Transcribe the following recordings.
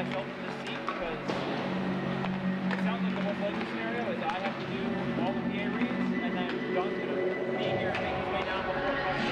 myself in this seat because it sounds like the most likely scenario is I have to do all the PA reads, and then John's going to be here and make his way down before the bus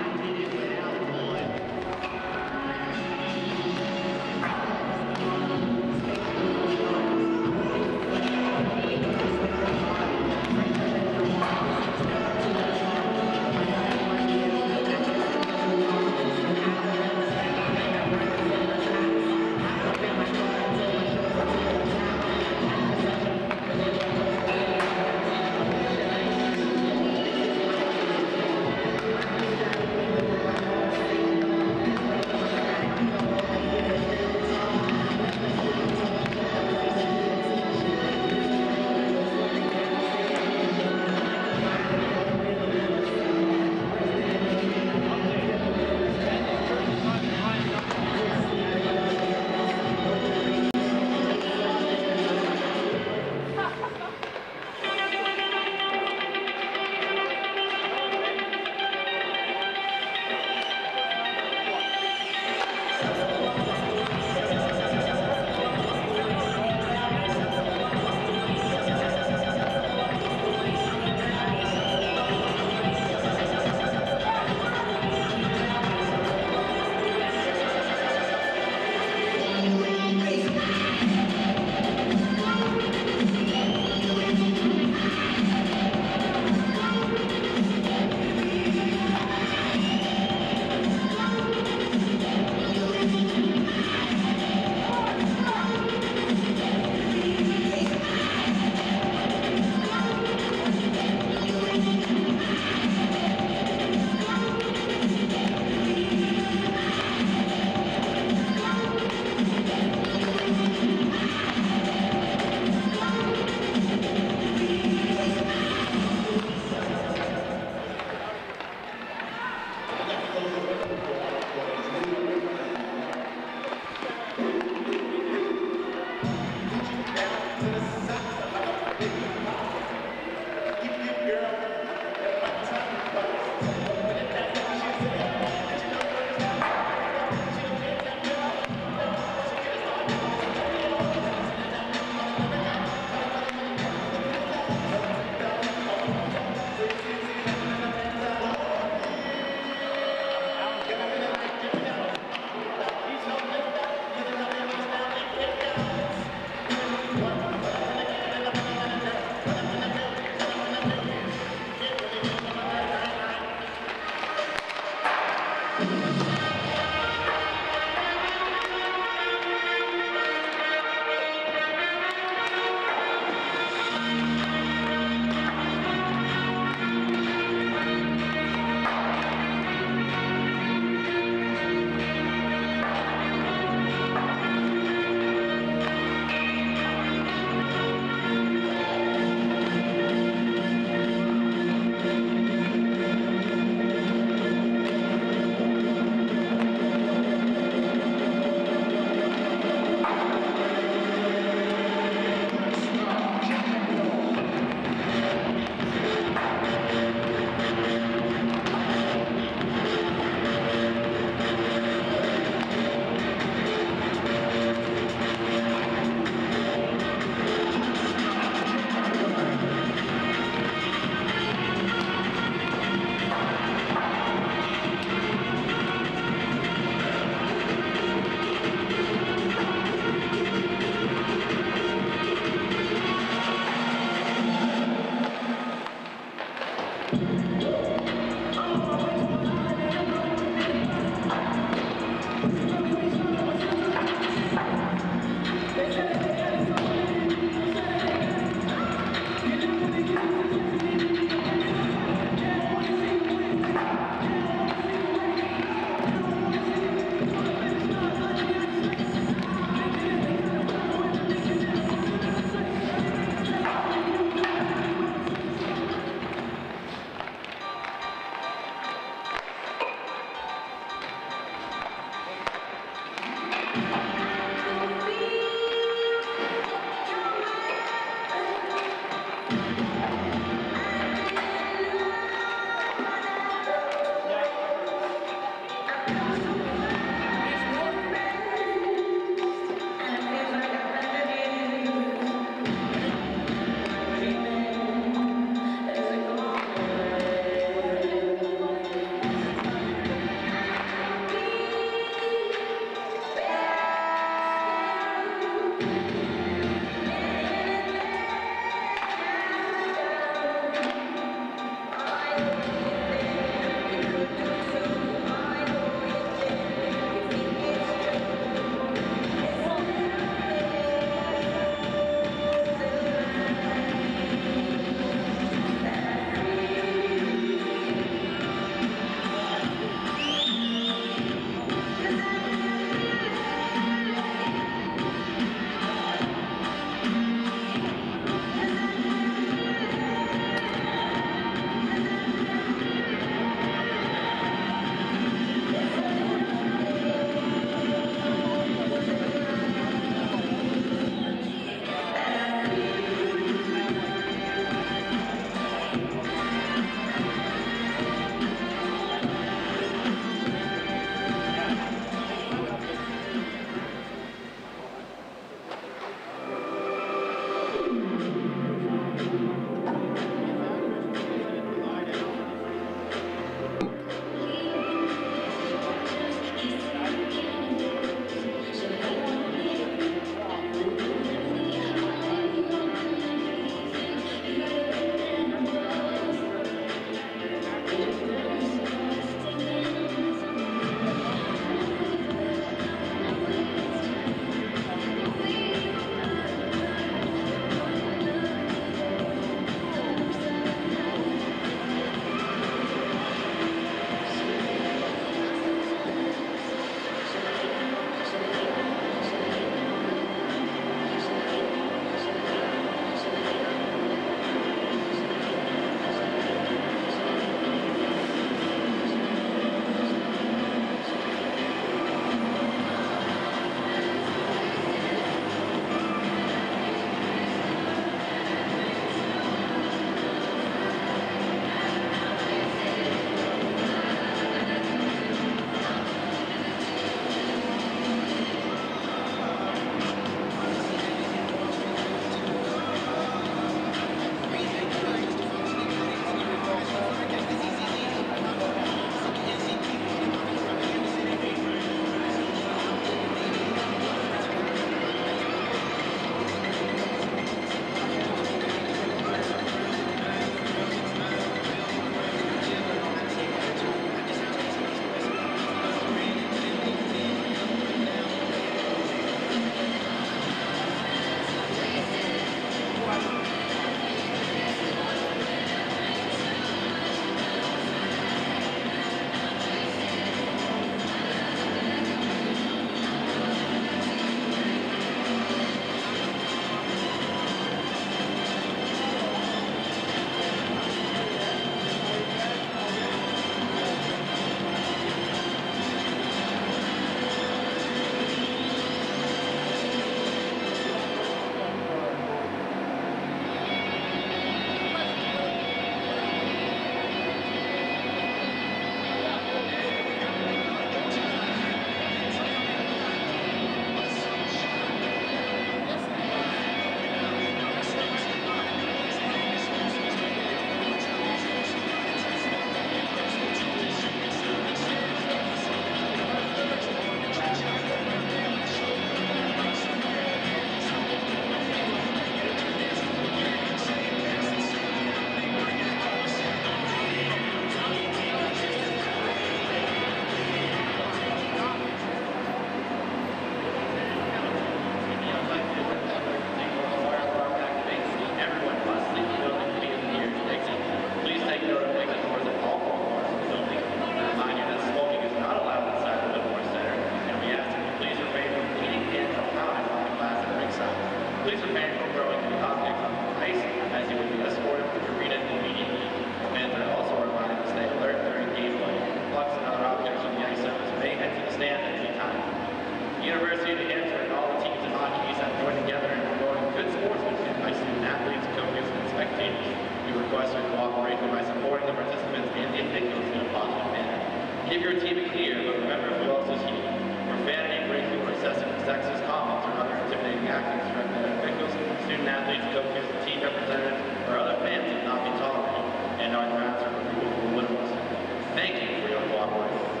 student-athletes, coaches, team representatives, or other fans will not be tolerated, and our master approval will limit us. Thank you for your cooperation.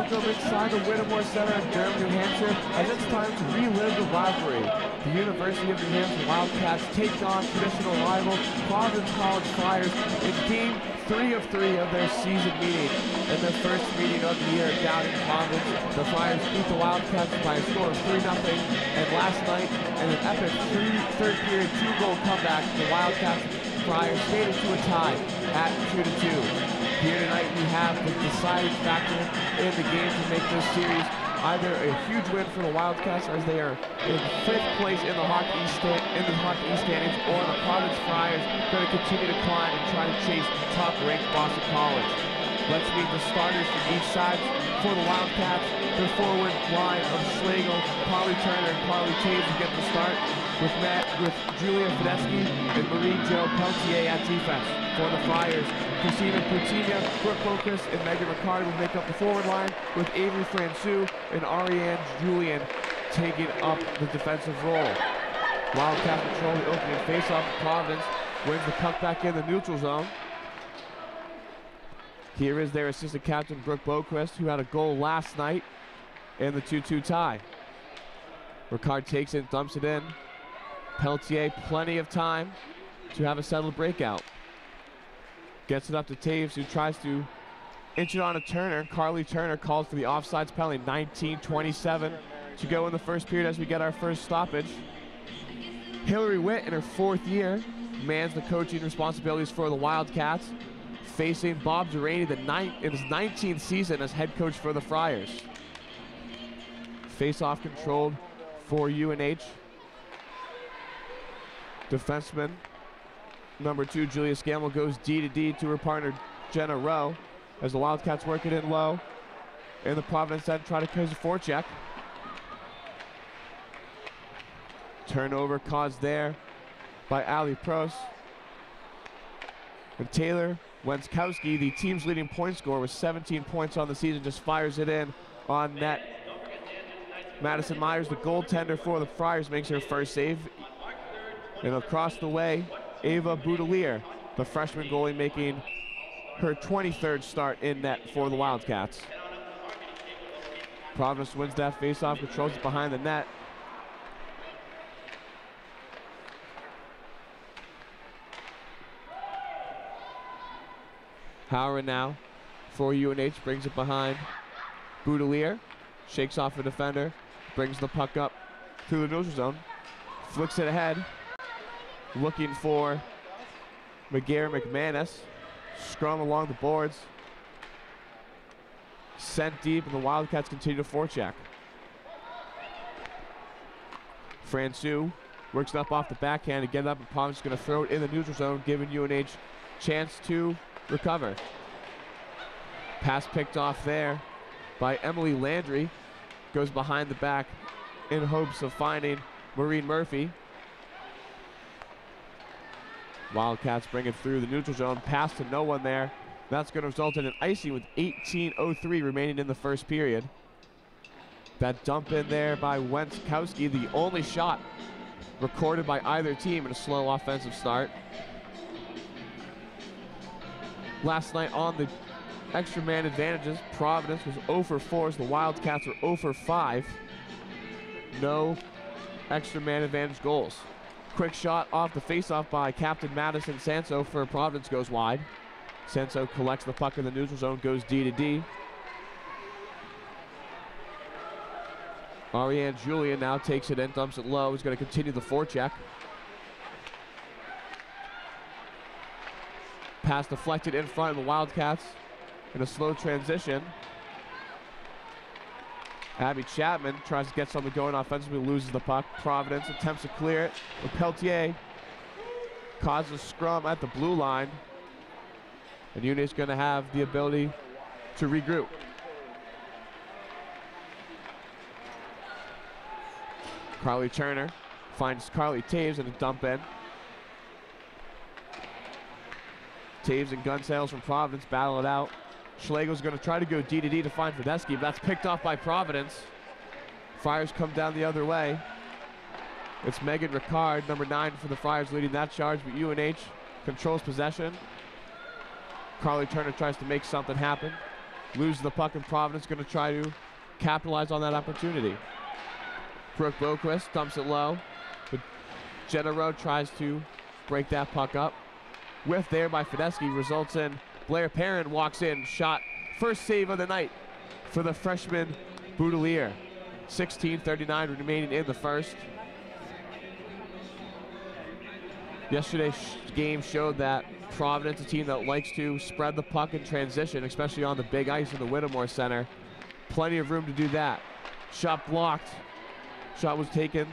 back over inside the Whittemore Center in Durham, New Hampshire, as it's time to relive the rivalry. The University of New Hampshire Wildcats take on traditional rival Providence College Flyers in Game 3 of 3 of their season meeting. In their first meeting of the year down in Providence, the Flyers beat the Wildcats by a score of 3-0, and last night, in an epic third period 2-goal comeback, the Wildcats Flyers skated to a tie at 2-2. Here tonight we have the deciding factor in the game to make this series either a huge win for the Wildcats as they are in 5th place in the Hockey East standings, or the Providence Flyers going to continue to climb and try to chase top-ranked Boston College. Let's meet the starters from each side. For the Wildcats, their forward line of Schlegel, Carly Turner, and Carly Taves will get the start, with Julia Fidesky and Marie-Jo Peltier at defense. For the Flyers, Christina Coutinho, Brooke Bokus, and Megan Ricard will make up the forward line, with Avery Francoux and Ariane Julian taking up the defensive role. Wildcats control the opening faceoff. Providence wins the puck back in the neutral zone. Here is their assistant captain, Brooke Boquist, who had a goal last night in the 2-2 tie. Ricard takes it, dumps it in. Peltier, plenty of time to have a settled breakout. Gets it up to Taves, who tries to inch it on to Turner. Carly Turner calls for the offsides penalty. 19:27 to go in the first period as we get our first stoppage. Hillary Witt, in her 4th year, mans the coaching responsibilities for the Wildcats, facing Bob Duraney in his 19th season as head coach for the Friars. Face-off controlled for UNH. Defenseman number 2, Julia Scammell, goes D to her partner, Jenna Rowe, as the Wildcats work it in low. And the Providence end try to cause a forecheck. Turnover caused there by Ali Prost. And Taylor Wenskowski, the team's leading point scorer with 17 points on the season, just fires it in on net. Madison Myers, the goaltender for the Friars, makes her first save. And across the way, Ava Boudelier, the freshman goalie, making her 23rd start in net for the Wildcats. Providence wins that faceoff, controls it behind the net. Howard now for UNH, brings it behind Boudelier, shakes off a defender, brings the puck up through the neutral zone, flicks it ahead, looking for McGarry-McManus. Scrum along the boards, sent deep, and the Wildcats continue to forecheck. Francoux works it up off the backhand to get it up, and Providence is going to throw it in the neutral zone, giving UNH chance to recover. Pass picked off there by Emily Landry, goes behind the back in hopes of finding Maureen Murphy. Wildcats bring it through the neutral zone, pass to no one there. That's going to result in an icing with 18:03 remaining in the first period. That dump in there by Wenskowski, the only shot recorded by either team in a slow offensive start. Last night on the extra man advantages, Providence was 0 for 4, so the Wildcats were 0 for 5. No extra man advantage goals. Quick shot off the faceoff by Captain Madison Sanso for Providence goes wide. Sanso collects the puck in the neutral zone, goes D. Ariane Julian now takes it in, dumps it low. He's going to continue the forecheck. Pass deflected in front of the Wildcats in a slow transition. Abby Chapman tries to get something going offensively, loses the puck. Providence attempts to clear it, but Peltier causes a scrum at the blue line. And UNH is going to have the ability to regroup. Carly Turner finds Carly Taves and a dump in. Taves and gun sales from Providence battle it out. Schlegel's going to try to go D to find Fidesky, but that's picked off by Providence. Friars come down the other way. It's Megan Ricard, number 9 for the Friars, leading that charge, but UNH controls possession. Carly Turner tries to make something happen. loses the puck, and Providence going to try to capitalize on that opportunity. Brooke Boquist dumps it low, but Genero tries to break that puck up. Whiff there by Fedeschi results in Blair Perrin walks in, shot, first save of the night for the freshman Boudelier. 16:39 remaining in the first. Yesterday's game showed that Providence, a team that likes to spread the puck in transition, especially on the big ice in the Whittemore Center. Plenty of room to do that. Shot blocked. Shot was taken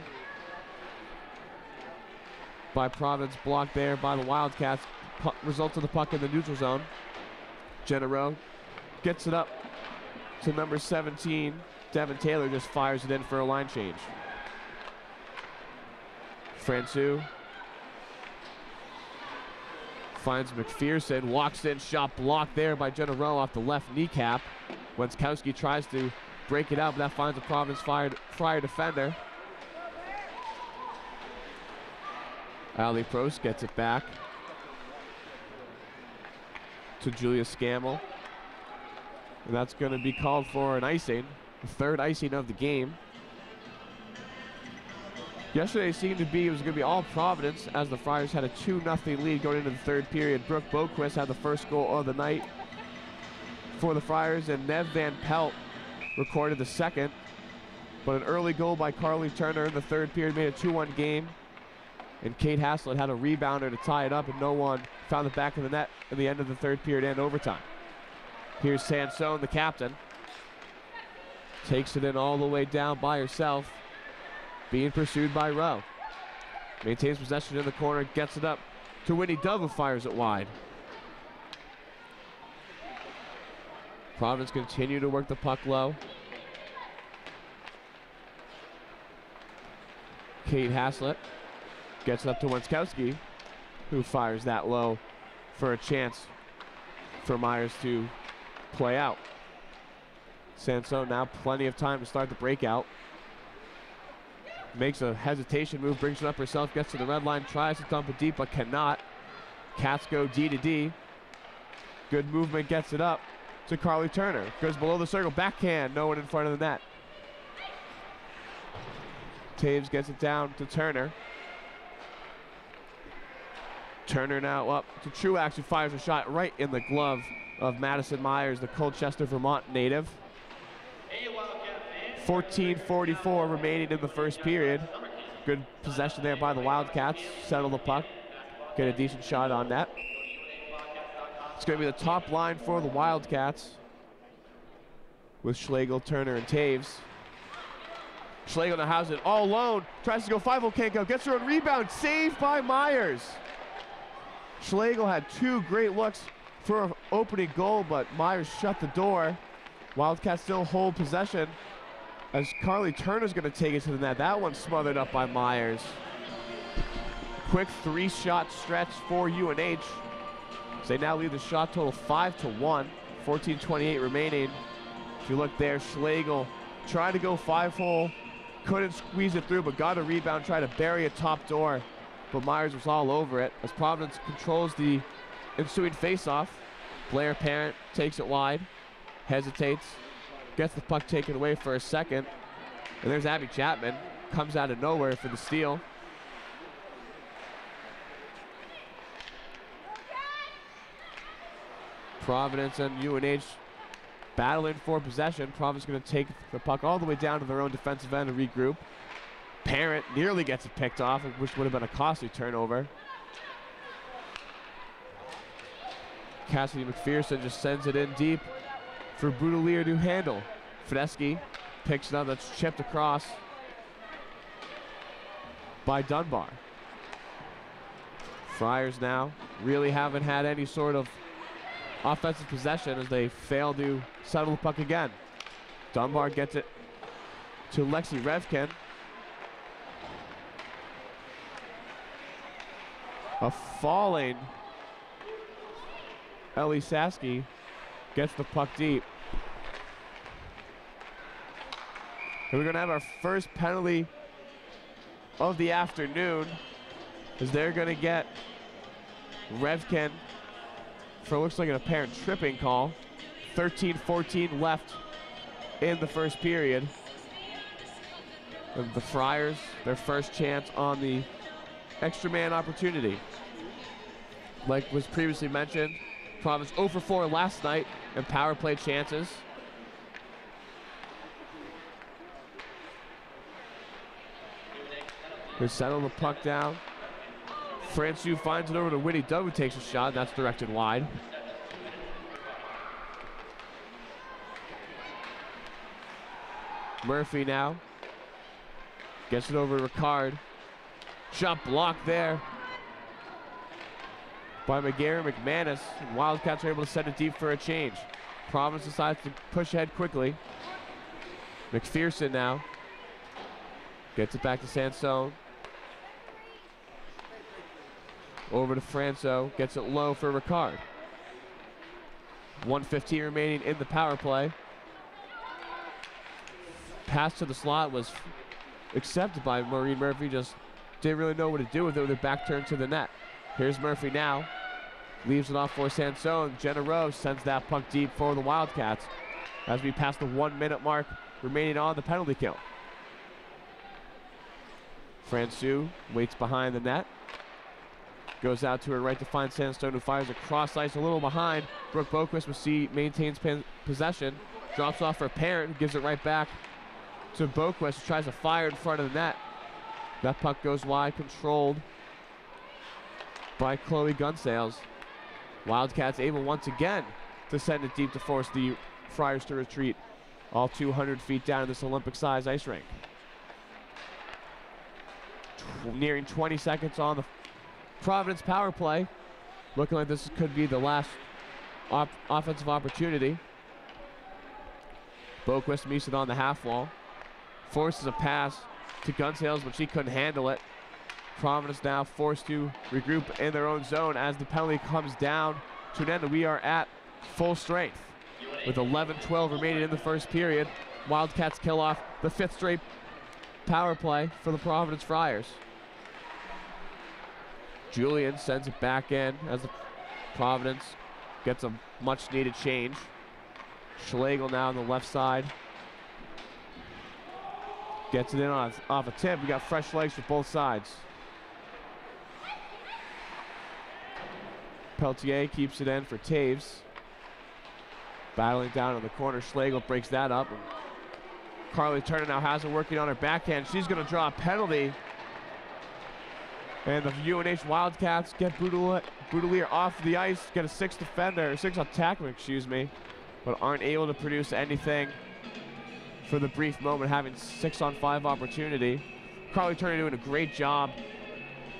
by Providence, blocked there by the Wildcats. Results of the puck in the neutral zone. Genero gets it up to number 17. Devin Taylor just fires it in for a line change. Francouz finds McPherson, walks in, shot blocked there by Genero off the left kneecap. Wenskowski tries to break it out, but that finds a Providence Friar defender. Ali Prost gets it back to Julius Scammell. And that's going to be called for an icing, the third icing of the game. Yesterday seemed to be, it was going to be all Providence as the Friars had a 2-0 lead going into the third period. Brooke Boquist had the first goal of the night for the Friars, and Nev Van Pelt recorded the second. But an early goal by Carly Turner in the third period made a 2-1 game. And Kate Haslett had a rebounder to tie it up, and no one found the back of the net at the end of the third period and overtime. Here's Sansone, the captain. Takes it in all the way down by herself. Being pursued by Rowe. Maintains possession in the corner, gets it up to Whitney Dove, who fires it wide. Providence continue to work the puck low. Kate Haslett gets it up to Wenskowski, who fires that low for a chance for Myers to play out. Sansone now plenty of time to start the breakout. Makes a hesitation move, brings it up herself, gets to the red line, tries to dump it deep, but cannot. Cats go D to D. Good movement, gets it up to Carly Turner. Goes below the circle, backhand, no one in front of the net. Taves gets it down to Turner. Turner now up to Truax, who fires a shot right in the glove of Madison Myers, the Colchester, Vermont native. 14:44 remaining in the first period. Good possession there by the Wildcats. Settle the puck. Get a decent shot on net. It's going to be the top line for the Wildcats with Schlegel, Turner, and Taves. Schlegel now has it all alone. Tries to go 5-0, can't go. Gets her own rebound. Saved by Myers. Schlegel had two great looks for an opening goal, but Myers shut the door. Wildcats still hold possession as Carly Turner's going to take it to the net. That one smothered up by Myers. Quick three-shot stretch for UNH. They now lead the shot total 5-1. 14:28 remaining. If you look there, Schlegel tried to go 5-hole, couldn't squeeze it through, but got a rebound, tried to bury a top door, but Myers was all over it as Providence controls the ensuing face-off. Blair Parent takes it wide, hesitates, gets the puck taken away for a second, and there's Abby Chapman, comes out of nowhere for the steal. Providence and UNH battling for possession. Providence going to take the puck all the way down to their own defensive end and regroup. Parent nearly gets it picked off, which would have been a costly turnover. Cassidy McPherson just sends it in deep for Boudelier to handle. Fedeschi picks it up, that's chipped across by Dunbar. Friars now really haven't had any sort of offensive possession as they fail to settle the puck again. Dunbar gets it to Lexi Revkin. A falling Ellie Saski gets the puck deep. And we're going to have our first penalty of the afternoon as they're going to get Revkin for looks like an apparent tripping call. 13-14 left in the first period. And the Friars, their first chance on the extra man opportunity. Like was previously mentioned, Providence 0 for 4 last night in power play chances. They settle the puck down. Francouz finds it over to Winnie Doug, who takes a shot, and that's directed wide. Murphy now gets it over to Ricard. Shot blocked there by McGarry McManus. And Wildcats are able to send it deep for a change. Providence decides to push ahead quickly. McPherson now gets it back to Sansone. Over to Franco, gets it low for Ricard. 1:15 remaining in the power play. Pass to the slot was accepted by Maureen Murphy, just didn't really know what to do with it with her back turned to the net. Here's Murphy now, leaves it off for Sansone. Jenna Rose sends that puck deep for the Wildcats as we pass the 1 minute mark remaining on the penalty kill. Francouz waits behind the net. Goes out to her right to find Sandstone, who fires across ice a little behind. Brooke Boquist maintains possession. Drops off her parent, who gives it right back to Boquist, who tries to fire in front of the net. That puck goes wide, controlled by Chloe Gunsales. Wildcats able once again to send it deep to force the Friars to retreat all 200 feet down in this Olympic-sized ice rink. Nearing 20 seconds on the Providence power play. Looking like this could be the last offensive opportunity. Boquist meets it on the half wall. Forces a pass to Gunsales, but she couldn't handle it. Providence now forced to regroup in their own zone as the penalty comes down to an end. We are at full strength with 11-12 remaining in the first period. Wildcats kill off the 5th straight power play for the Providence Friars. Julian sends it back in as the Providence gets a much needed change. Schlegel now on the left side. Gets it in off a tip. We got fresh legs for both sides. Peltier keeps it in for Taves. Battling down in the corner. Schlegel breaks that up. And Carly Turner now has it working on her backhand. She's going to draw a penalty. And the UNH Wildcats get Boudelier off the ice, get a 6th attacker, but aren't able to produce anything for the brief moment, having 6-on-5 opportunity. Carly Turner doing a great job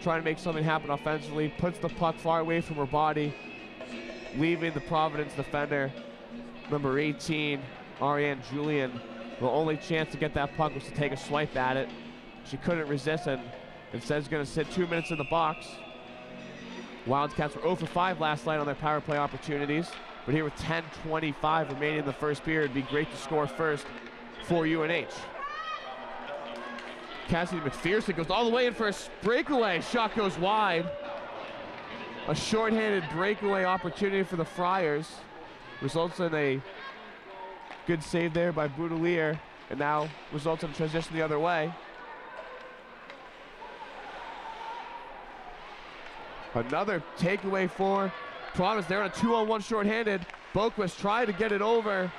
trying to make something happen offensively, puts the puck far away from her body, leaving the Providence defender, number 18, Ariane Julian. The only chance to get that puck was to take a swipe at it. She couldn't resist and instead is going to sit 2 minutes in the box. Wildcats were 0 for 5 last night on their power play opportunities, but here with 10:25 remaining in the first period, it'd be great to score first for UNH. Cassidy McPherson goes all the way in for a breakaway. Shot goes wide. A shorthanded breakaway opportunity for the Friars. Results in a good save there by Boudelier, and now results in a transition the other way. Another takeaway for Providence. They're on a 2-on-1 shorthanded. Boquist tried to get it over,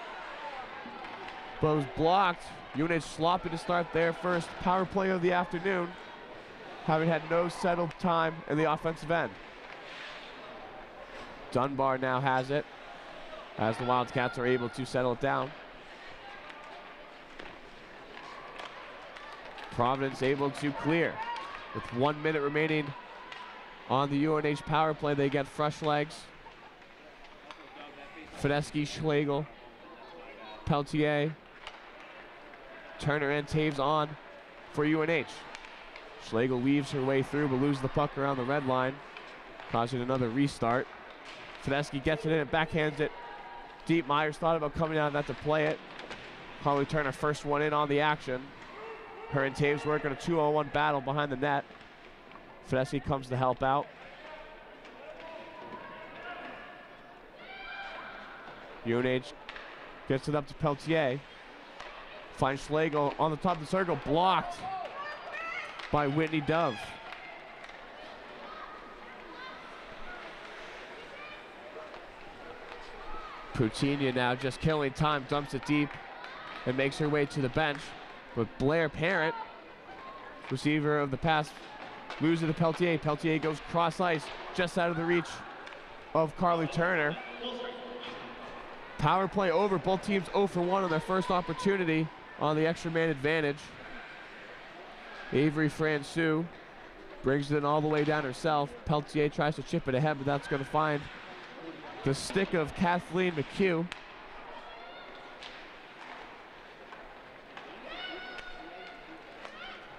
but it was blocked. UNH sloppy to start their first power play of the afternoon, having had no settled time in the offensive end. Dunbar now has it as the Wildcats are able to settle it down. Providence able to clear with 1 minute remaining on the UNH power play. They get fresh legs. Fideski, Schlegel, Peltier, Turner and Taves on for UNH. Schlegel weaves her way through but loses the puck around the red line, causing another restart. Fideski gets it in and backhands it deep. Myers thought about coming out of that to play it. Carly Turner first one in on the action. Her and Taves work on a 2-on-1 battle behind the net. Fideski comes to help out. UNH gets it up to Peltier. Finds Schlegel on the top of the circle, blocked by Whitney Dove. Puccini now just killing time, dumps it deep, and makes her way to the bench. But Blair Parent, receiver of the pass, moves it to Peltier. Peltier goes cross ice, just out of the reach of Carly Turner. Power play over, both teams 0 for 1 on their first opportunity on the extra man advantage. Avery Francoux brings it in all the way down herself. Peltier tries to chip it ahead, but that's going to find the stick of Kathleen McHugh.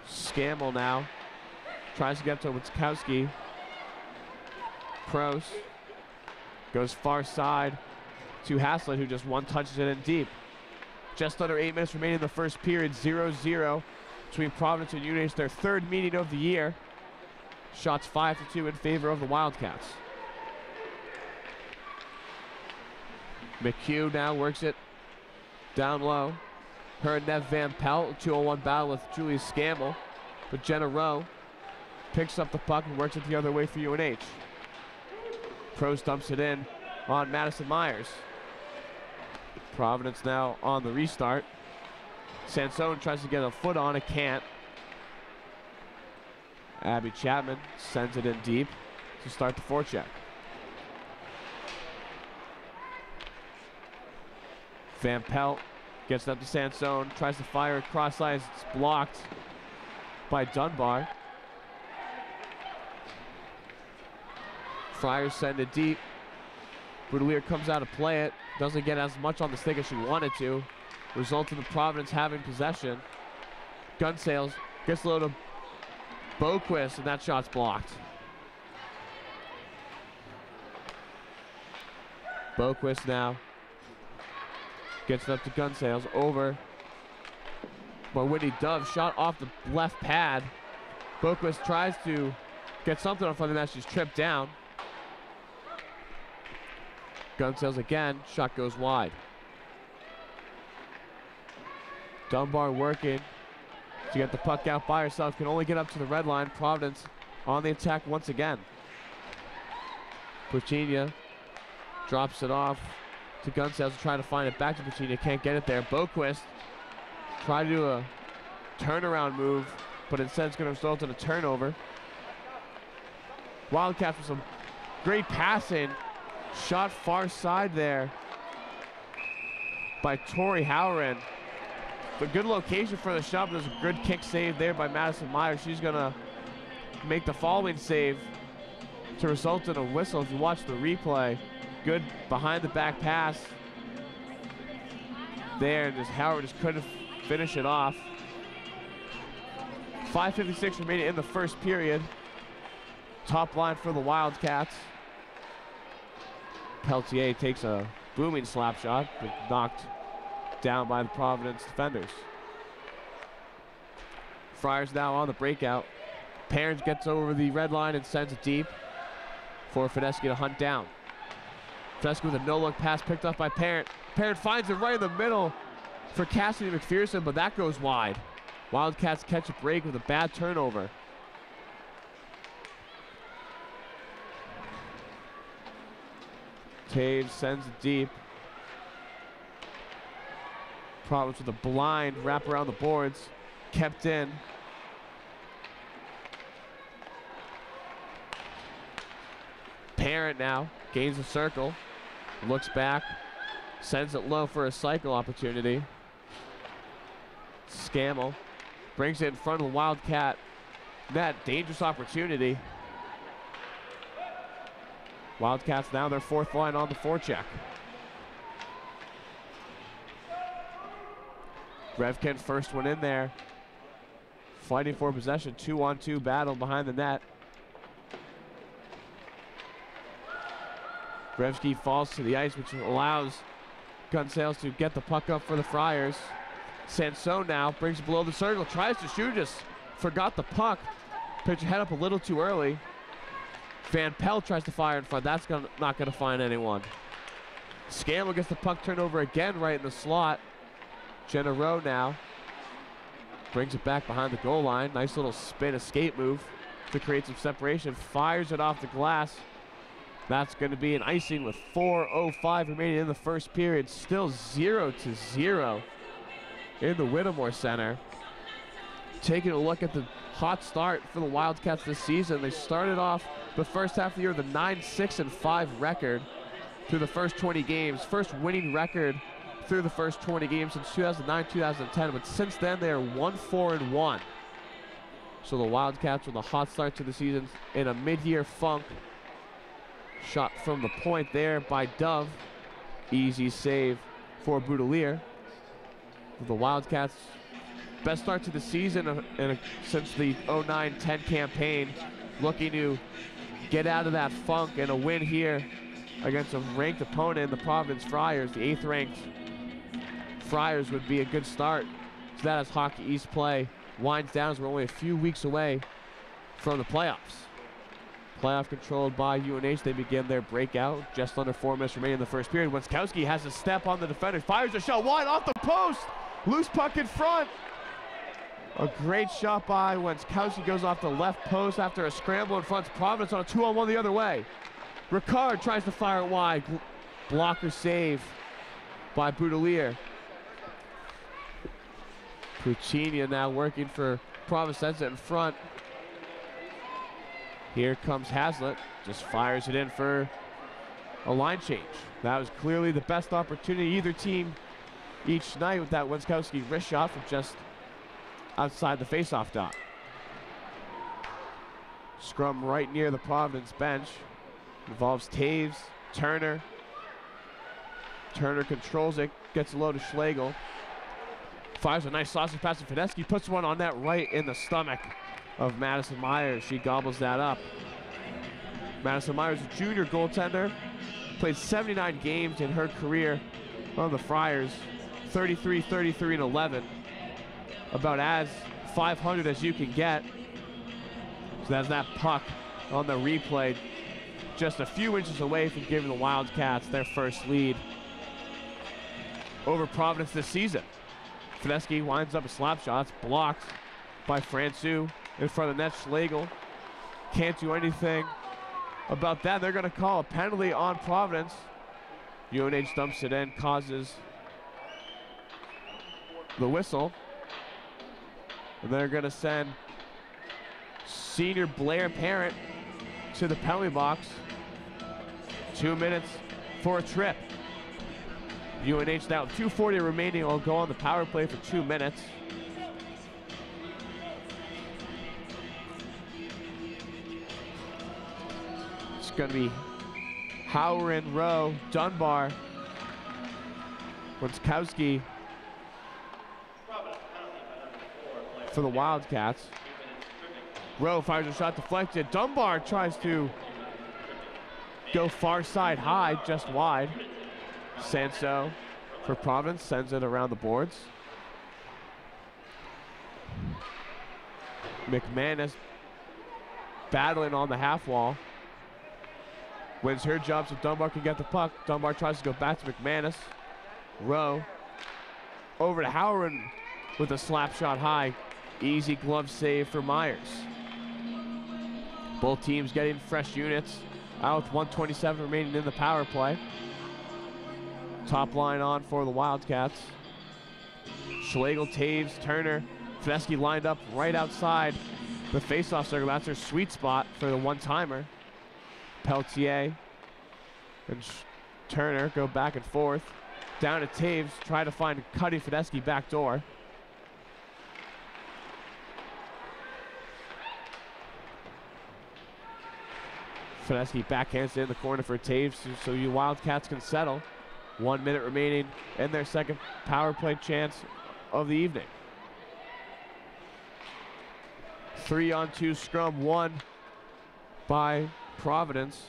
Scammell now tries to get to Witkowski. Prost goes far side to Haslett, who just one-touches it in deep. Just under 8 minutes remaining in the first period, 0-0 between Providence and UNH, their third meeting of the year. Shots 5-2 in favor of the Wildcats. McHugh now works it down low. Her and Nev Van Pelt, 2-on-1 battle with Julia Scammell. But Jenna Rowe picks up the puck and works it the other way for UNH. Prost dumps it in on Madison Myers. Providence now on the restart. Sansone tries to get a foot on it, can't. Abby Chapman sends it in deep to start the forecheck. Van Pelt gets it up to Sansone, tries to fire across ice, it's blocked by Dunbar. Friars send it deep. Boudelier comes out to play it, doesn't get as much on the stick as she wanted to, resulting in Providence having possession. Gunsales gets a load of Boquist, and that shot's blocked. Boquist now gets it up to Gunsales, over by Whitney Dove, shot off the left pad. Boquist tries to get something on front of the net, she's tripped down. Gunsales again, shot goes wide. Dunbar working to get the puck out by herself, can only get up to the red line. Providence on the attack once again. Puccini drops it off to Gunsales, trying to find it back to Puccini, can't get it there. Boquist try to do a turnaround move, but instead it's going to result in a turnover. Wildcats with some great passing. Shot far side there by Tori Howren. A good location for the shot, but there's a good kick save there by Madison Myers. She's gonna make the following save to result in a whistle. If you watch the replay, good behind the back pass there, and just Howard just couldn't finish it off. 5:56 remaining in the first period. Top line for the Wildcats. Peltier takes a booming slap shot, but knocked down by the Providence defenders. Friars now on the breakout. Parents gets over the red line and sends it deep for Fineski to hunt down. Fineski with a no-look pass picked up by Parent. Parent finds it right in the middle for Cassidy McPherson, but that goes wide. Wildcats catch a break with a bad turnover. Taves sends it deep. Providence with a blind wrap around the boards. Kept in. Parent now gains the circle. Looks back. Sends it low for a cycle opportunity. Scammell brings it in front of the Wildcat net. Dangerous opportunity. Wildcats now their fourth line on the forecheck. Revkin first one in there. Fighting for possession, 2-on-2 battle behind the net. Revsky falls to the ice, which allows Gunsales to get the puck up for the Friars. Sansone now brings it below the circle, tries to shoot, just forgot the puck. Pitch head up a little too early. Van Pelt tries to fire in front. That's not going to find anyone. Scammell gets the puck turned over again right in the slot. Jenna Rowe now brings it back behind the goal line. Nice little spin escape move to create some separation. Fires it off the glass. That's going to be an icing with 4:05 remaining in the first period. Still 0-0 in the Whittemore Center. Taking a look at the hot start for the Wildcats this season. They started off the first half of the year with a 9-6-5 record through the first 20 games. First winning record through the first 20 games since 2009-2010, but since then they are 1-4-1. So the Wildcats with a hot start to the season in a mid-year funk. Shot from the point there by Dove. Easy save for Boudelier. The Wildcats' best start to the season since the 09-10 campaign. Looking to get out of that funk, and a win here against a ranked opponent, the Providence Friars. The 8th ranked Friars would be a good start. So that as Hockey East play winds down, as we're only a few weeks away from the playoffs. Playoff controlled by UNH. They begin their breakout. Just under 4 minutes remaining in the first period. Wenskowski has a step on the defender. Fires a shot wide off the post. Loose puck in front. A great shot by Wenskowski. Goes off the left post after a scramble in front. Providence on a 2-on-1 the other way. Ricard tries to fire it wide. Blocker save by Boudelier. Puccini now working for Providence. Sends it in front. Here comes Hazlitt, just fires it in for a line change. That was clearly the best opportunity either team each night with that Wenskowski wrist shot from just outside the faceoff dot. Scrum right near the Providence bench. Involves Taves, Turner. Turner controls it, gets a low to Schlegel. Fires a nice sausage pass to Fedeschi, puts one on that right in the stomach of Madison Myers. She gobbles that up. Madison Myers, a junior goaltender, played 79 games in her career on the Friars, 33, 33, and 11. About as 500 as you can get. So that's that puck on the replay, just a few inches away from giving the Wildcats their first lead over Providence this season. Fedeschi winds up a slap shot. It's blocked by Francouz in front of the net. Schlegel can't do anything about that. They're going to call a penalty on Providence. UNH dumps it in, causes the whistle. And they're going to send senior Blair Parent to the penalty box. 2 minutes for a trip. UNH now 2:40 remaining. Will go on the power play for 2 minutes. It's going to be Howren, Rowe, Dunbar, Wenskowski for the Wildcats. Rowe fires a shot deflected. Dunbar tries to go far side high, just wide. Sanso for Providence sends it around the boards. McManus battling on the half wall. Wins her job so Dunbar can get the puck. Dunbar tries to go back to McManus. Rowe over to Howren with a slap shot high. Easy glove save for Myers. Both teams getting fresh units out with 1:27 remaining in the power play. Top line on for the Wildcats. Schlegel, Taves, Turner, Fedeschi lined up right outside the faceoff circle. That's their sweet spot for the one-timer. Peltier and Turner go back and forth. Down to Taves, try to find Cuddy Fedeschi back door. Fedeschi backhands it in the corner for Taves so you Wildcats can settle. 1 minute remaining in their second power play chance of the evening. 3-on-2 scrum won by Providence.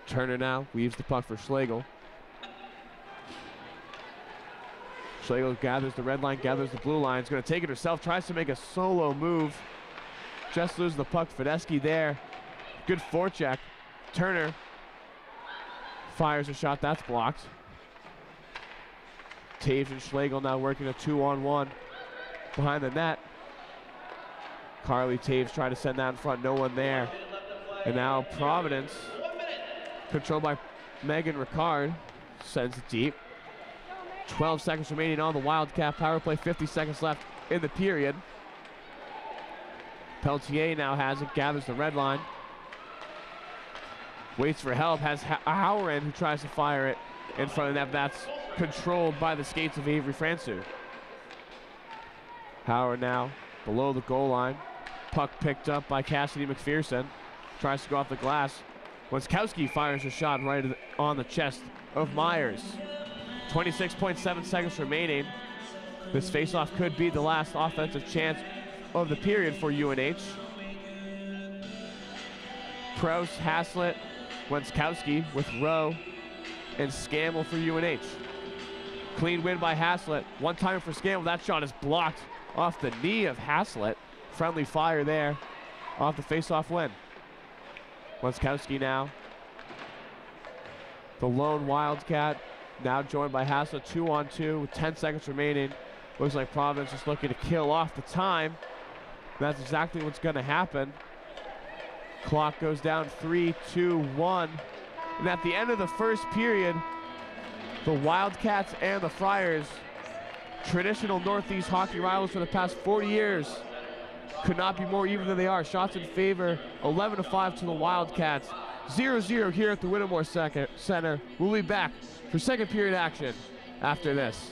Turner now weaves the puck for Schlegel. Schlegel gathers the red line, gathers the blue line. Is going to take it herself, tries to make a solo move. Just loses the puck. Fedeschi there Good forecheck. Turner fires a shot. That's blocked. Taves and Schlegel now working a 2-on-1 behind the net. Carly Taves trying to send that in front. No one there. And now Providence, controlled by Megan Ricard, sends it deep. 12 seconds remaining on the Wildcat power play. 50 seconds left in the period. Peltier now has it, gathers the red line. Waits for help, has Howren who tries to fire it in front of net. That's controlled by the skates of Avery Francu. Howard now below the goal line. Puck picked up by Cassidy McPherson. Tries to go off the glass. Wenskowski fires a shot right on the chest of Myers. 26.7 seconds remaining. This faceoff could be the last offensive chance of the period for UNH. Proust, Haslett, Wenskowski with Rowe and Scammell for UNH. Clean win by Haslett. One time for Scammell. That shot is blocked off the knee of Haslett. Friendly fire there off the faceoff win. Wenskowski now. The lone Wildcat now joined by Haslett, 2-on-2 with 10 seconds remaining. Looks like Providence is looking to kill off the time. That's exactly what's going to happen. Clock goes down 3, 2, 1. And at the end of the first period, the Wildcats and the Friars, traditional Northeast hockey rivals for the past 40 years, could not be more even than they are. Shots in favor, 11-5 to the Wildcats. 0-0 here at the Whittemore Center. We'll be back for second period action after this.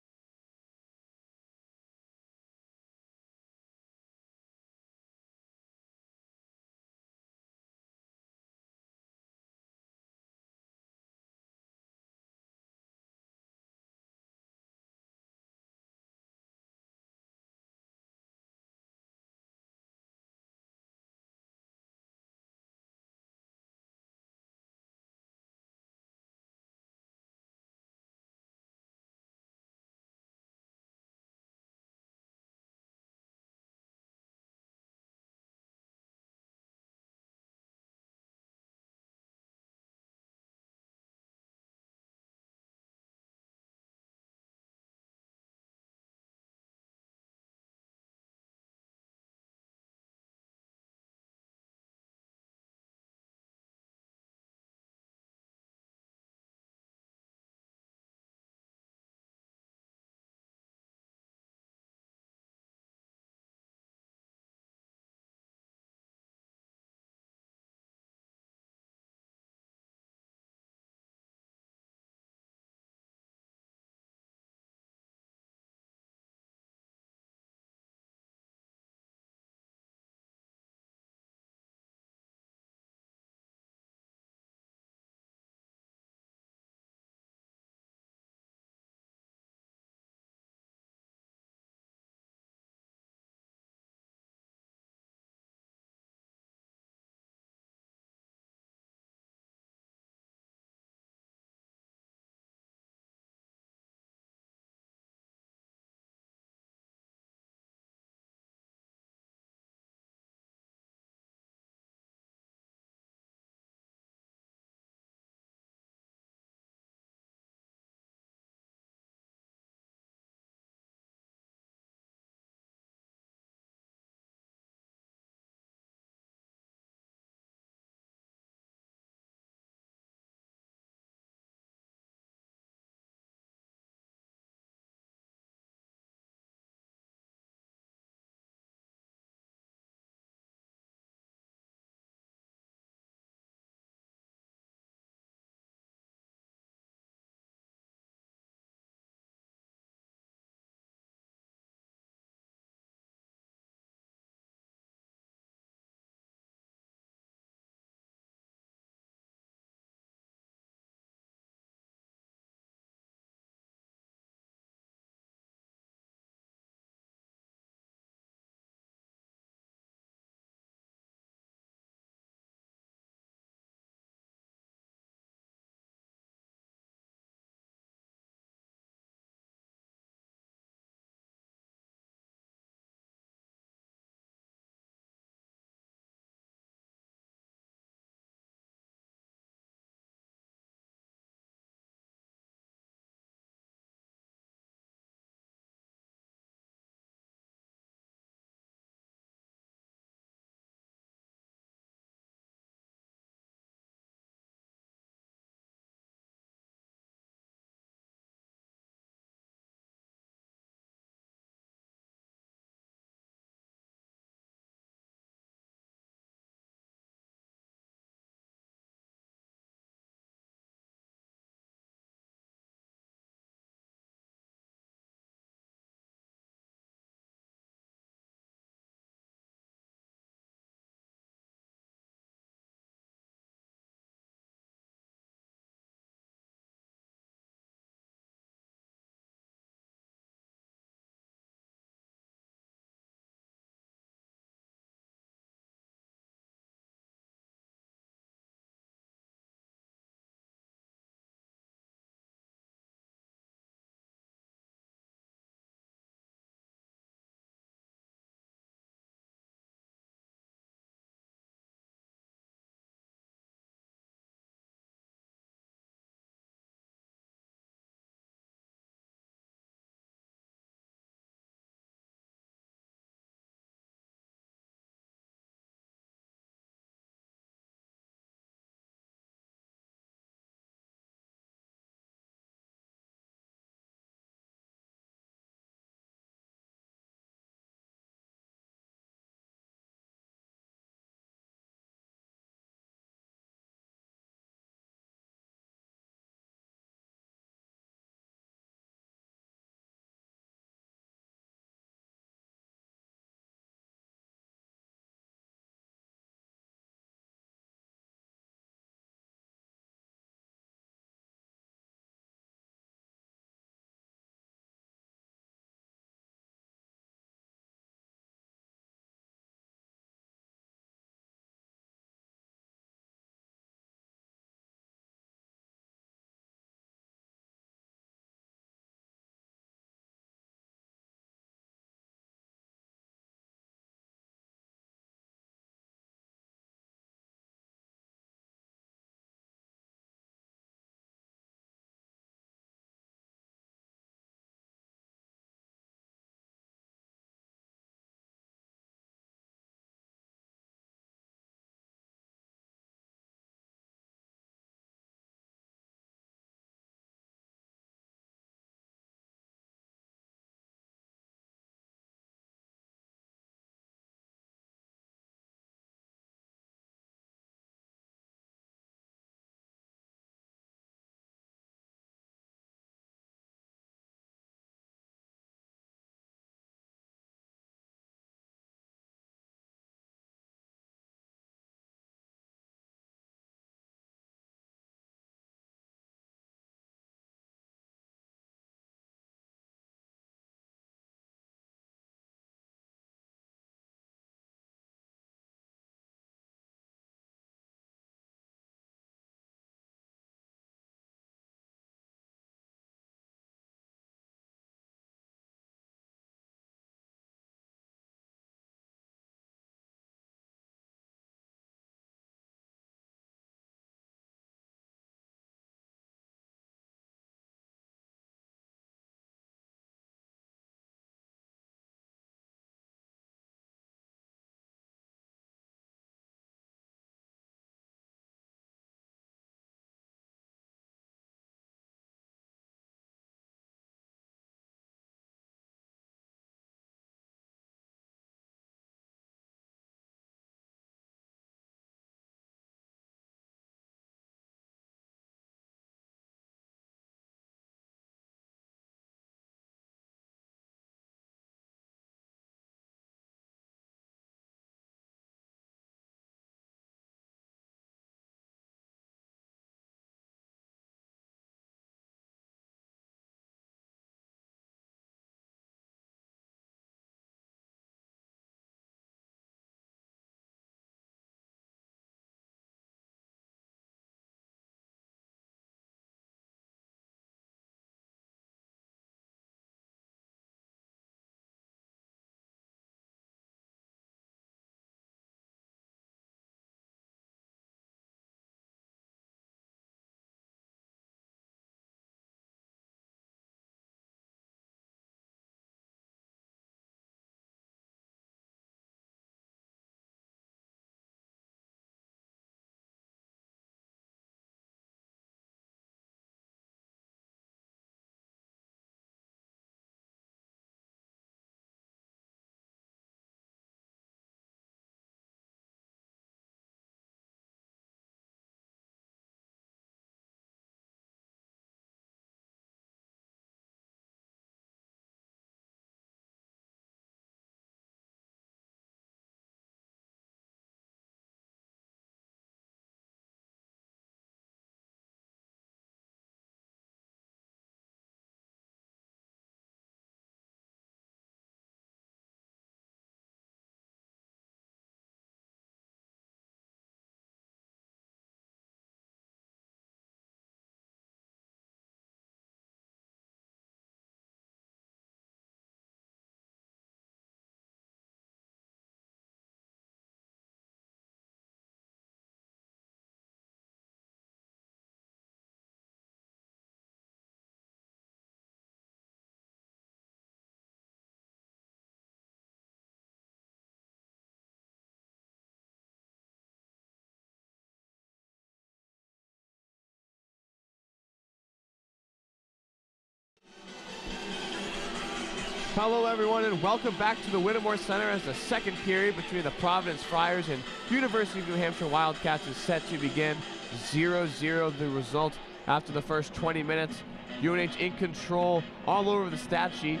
Hello everyone and welcome back to the Whittemore Center as the second period between the Providence Friars and University of New Hampshire Wildcats is set to begin. 0-0 the result after the first 20 minutes. UNH in control all over the stat sheet,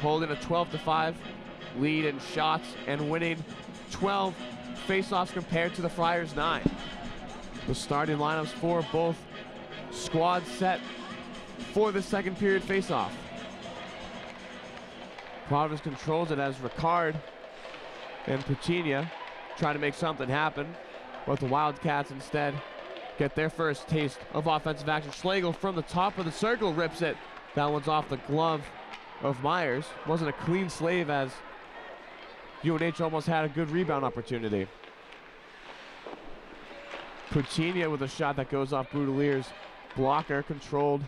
holding a 12-5 lead in shots and winning 12 faceoffs compared to the Friars 9. The starting lineups for both squads set for the second period faceoff. Providence controls it as Ricard and Puccina try to make something happen, but the Wildcats instead get their first taste of offensive action. Schlegel from the top of the circle rips it. That one's off the glove of Myers. Wasn't a clean slave as UNH almost had a good rebound opportunity. Puccina with a shot that goes off Boudelier's blocker, controlled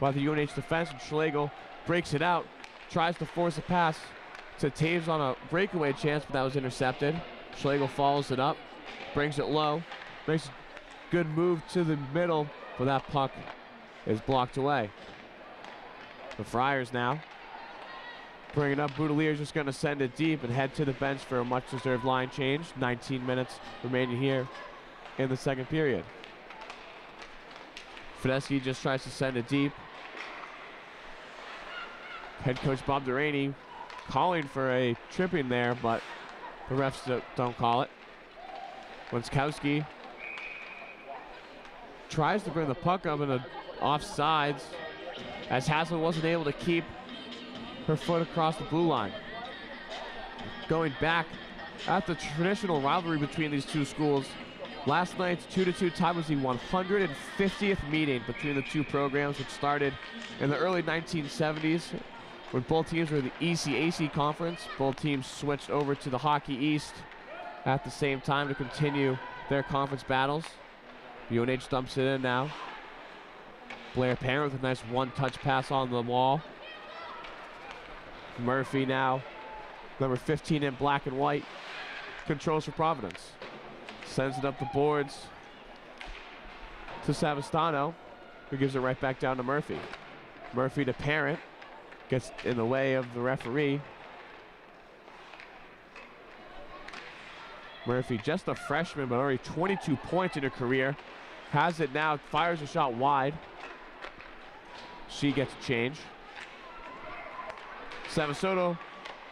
by the UNH defense, and Schlegel breaks it out. Tries to force a pass to Taves on a breakaway chance, but that was intercepted. Schlegel follows it up, brings it low, makes a good move to the middle, but that puck is blocked away. The Friars now bring it up. Boudelier just going to send it deep and head to the bench for a much-deserved line change. 19 minutes remaining here in the second period. Fedeschi just tries to send it deep. Head coach Bob Duraney calling for a tripping there, but the refs don't call it. Wenskowski tries to bring the puck up in the offsides as Hassel wasn't able to keep her foot across the blue line. Going back at the traditional rivalry between these two schools, last night's 2-2 tie was the 150th meeting between the two programs, which started in the early 1970s. When both teams were in the ECAC conference, both teams switched over to the Hockey East at the same time to continue their conference battles. UNH dumps it in now. Blair Parent with a nice one-touch pass on the wall. Murphy now, number 15 in black and white, controls for Providence. Sends it up the boards to Savastano, who gives it right back down to Murphy. Murphy to Parent. Gets in the way of the referee. Murphy, just a freshman, but already 22 points in her career. Has it now, fires a shot wide. She gets a change. Savasoto,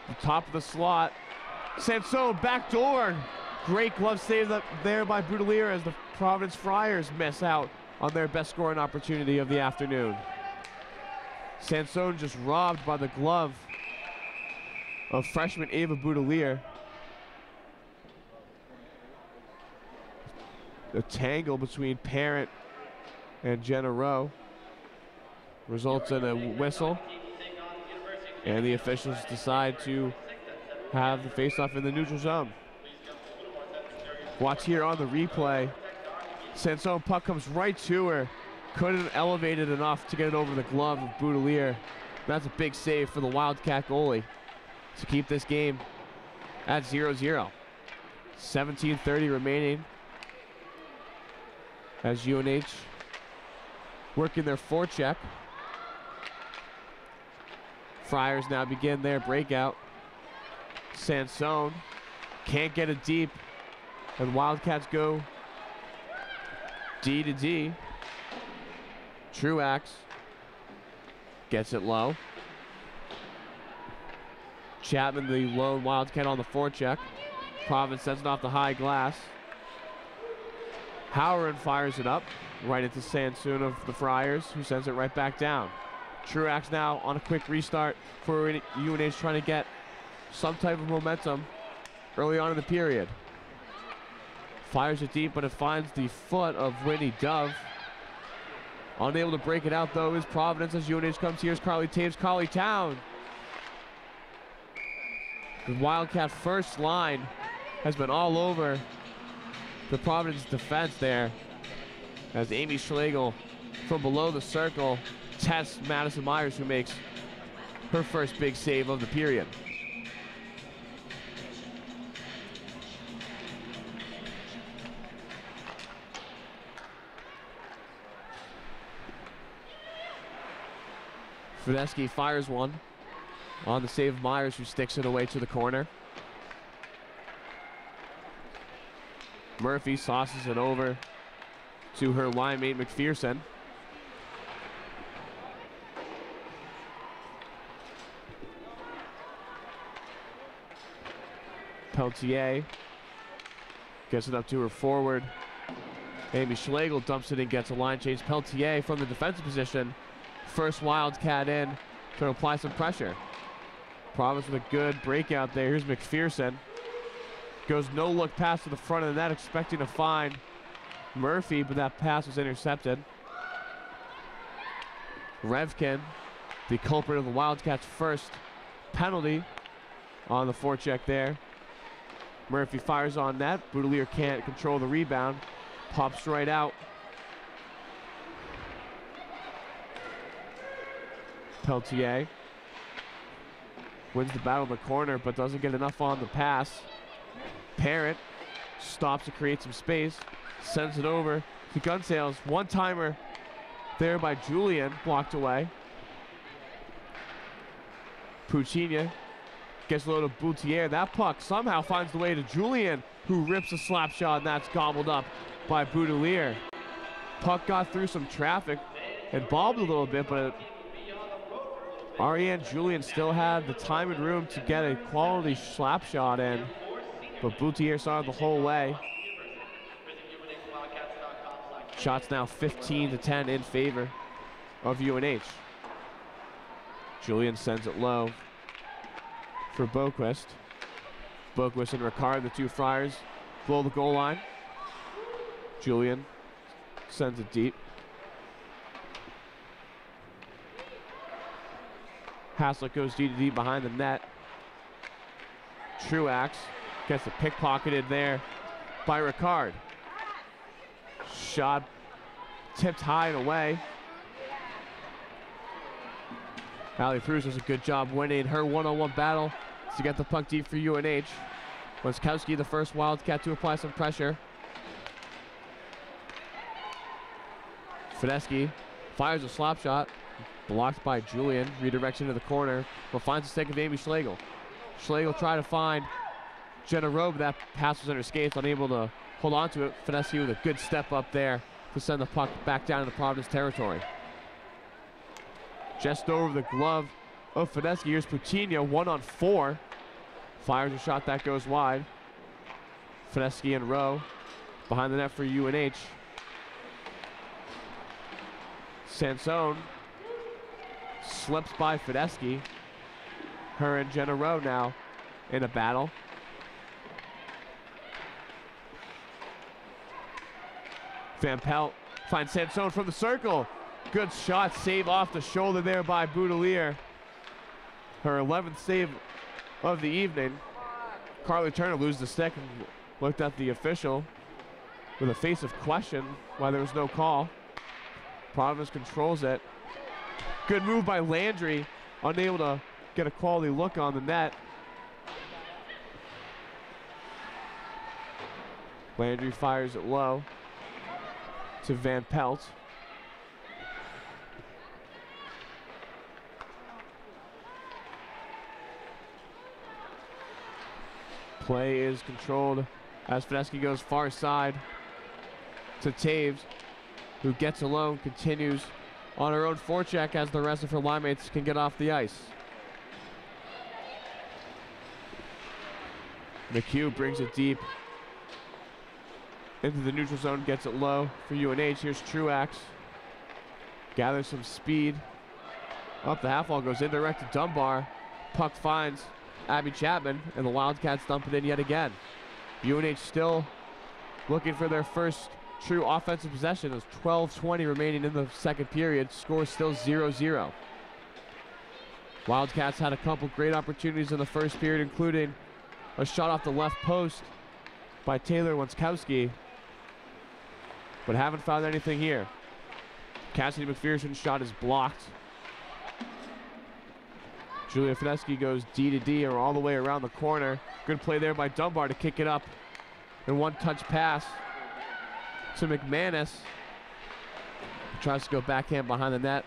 the top of the slot. Sanso, backdoor. Great glove save there by Boudelier as the Providence Friars miss out on their best scoring opportunity of the afternoon. Sansone just robbed by the glove of freshman Ava Boudelier. The tangle between Parent and Jenna Rowe results in a whistle, and the officials decide to have the faceoff in the neutral zone. Watch here on the replay. Sansone puck comes right to her. Couldn't elevate it enough to get it over the glove of Boudelier. That's a big save for the Wildcat goalie to keep this game at 0-0. 17:30 remaining as UNH working their forecheck. Friars now begin their breakout. Sansone can't get it deep, and Wildcats go D to D. Truax gets it low. Chapman, the lone Wildcat on the forecheck. Providence sends it off the high glass. Howard fires it up right into Sansoon of the Friars, who sends it right back down. Truax now on a quick restart for UNH, trying to get some type of momentum early on in the period. Fires it deep, but it finds the foot of Whitney Dove. Unable to break it out, though, is Providence as UNH comes. Here's Carly Taves, Carly Town. The Wildcat first line has been all over the Providence defense there, as Amy Schlegel from below the circle tests Madison Myers, who makes her first big save of the period. Fedeschi fires one. on the save of Myers, who sticks it away to the corner. Murphy sauces it over to her line mate McPherson. Peltier gets it up to her forward. Amy Schlegel dumps it and gets a line change. Peltier from the defensive position. First Wildcat in to apply some pressure. Providence with a good breakout there. Here's McPherson. Goes no look pass to the front of the net, expecting to find Murphy, but that pass was intercepted. Revkin, the culprit of the Wildcats' first penalty on the forecheck there. Murphy fires on net. Boudelier can't control the rebound. Pops right out. Peltier wins the battle in the corner, but doesn't get enough on the pass. Parent stops to create some space, sends it over to Gunsales. One-timer there by Julian, blocked away. Puccina gets a load of Boutier. That puck somehow finds the way to Julian, who rips a slap shot, and that's gobbled up by Boudelier. Puck got through some traffic and bobbed a little bit, but Ariane Julian still had the time and room to get a quality slap shot in, but Boutier saw it the whole way. Shots now 15-10 in favor of UNH. Julian sends it low for Boquist. Boquist and Ricard, the two Friars, below the goal line. Julian sends it deep. Haslett goes deep behind the net. Truax gets it pickpocketed there by Ricard. Shot tipped high and away. Allie Cruz does a good job winning her one-on-one battle to get the puck deep for UNH. Wenskowski, the first Wildcat to apply some pressure. Fedeschi fires a slap shot, blocked by Julian, redirects into the corner, but finds the stick of Amy Schlegel. Schlegel tried to find Jenna Rowe, but that pass was under skates, unable to hold on to it. Fedeschi with a good step up there to send the puck back down into Providence territory. Just over the glove of Fedeschi. Here's Puccina, 1-on-4. Fires a shot that goes wide. Fedeschi and Rowe behind the net for UNH. Sansone slips by Fedeschi. Her and Jenna Rowe now in a battle. Van Pelt finds Sansone from the circle. Good shot, save off the shoulder there by Boudelier. Her 11th save of the evening. Carly Turner loses the stick and looked at the official with a face of question why there was no call. Providence controls it. Good move by Landry, unable to get a quality look on the net. Landry fires it low to Van Pelt. Play is controlled as Fedeschi goes far side to Taves, who gets alone, continues on her own forecheck as the rest of her line mates can get off the ice. McHugh brings it deep into the neutral zone, gets it low for UNH. Here's Truax. Gathers some speed. Up the half wall, goes indirect to Dunbar. Puck finds Abby Chapman, and the Wildcats dump it in yet again. UNH still looking for their first true offensive possession. There's 12:20 remaining in the second period. Score still 0-0. Wildcats had a couple great opportunities in the first period, including a shot off the left post by Taylor Wenskowski, but haven't found anything here. Cassidy McPherson's shot is blocked. Julia Fedeschi goes D to D or all the way around the corner. Good play there by Dunbar to kick it up. And one-touch pass to McManus. Tries to go backhand behind the net.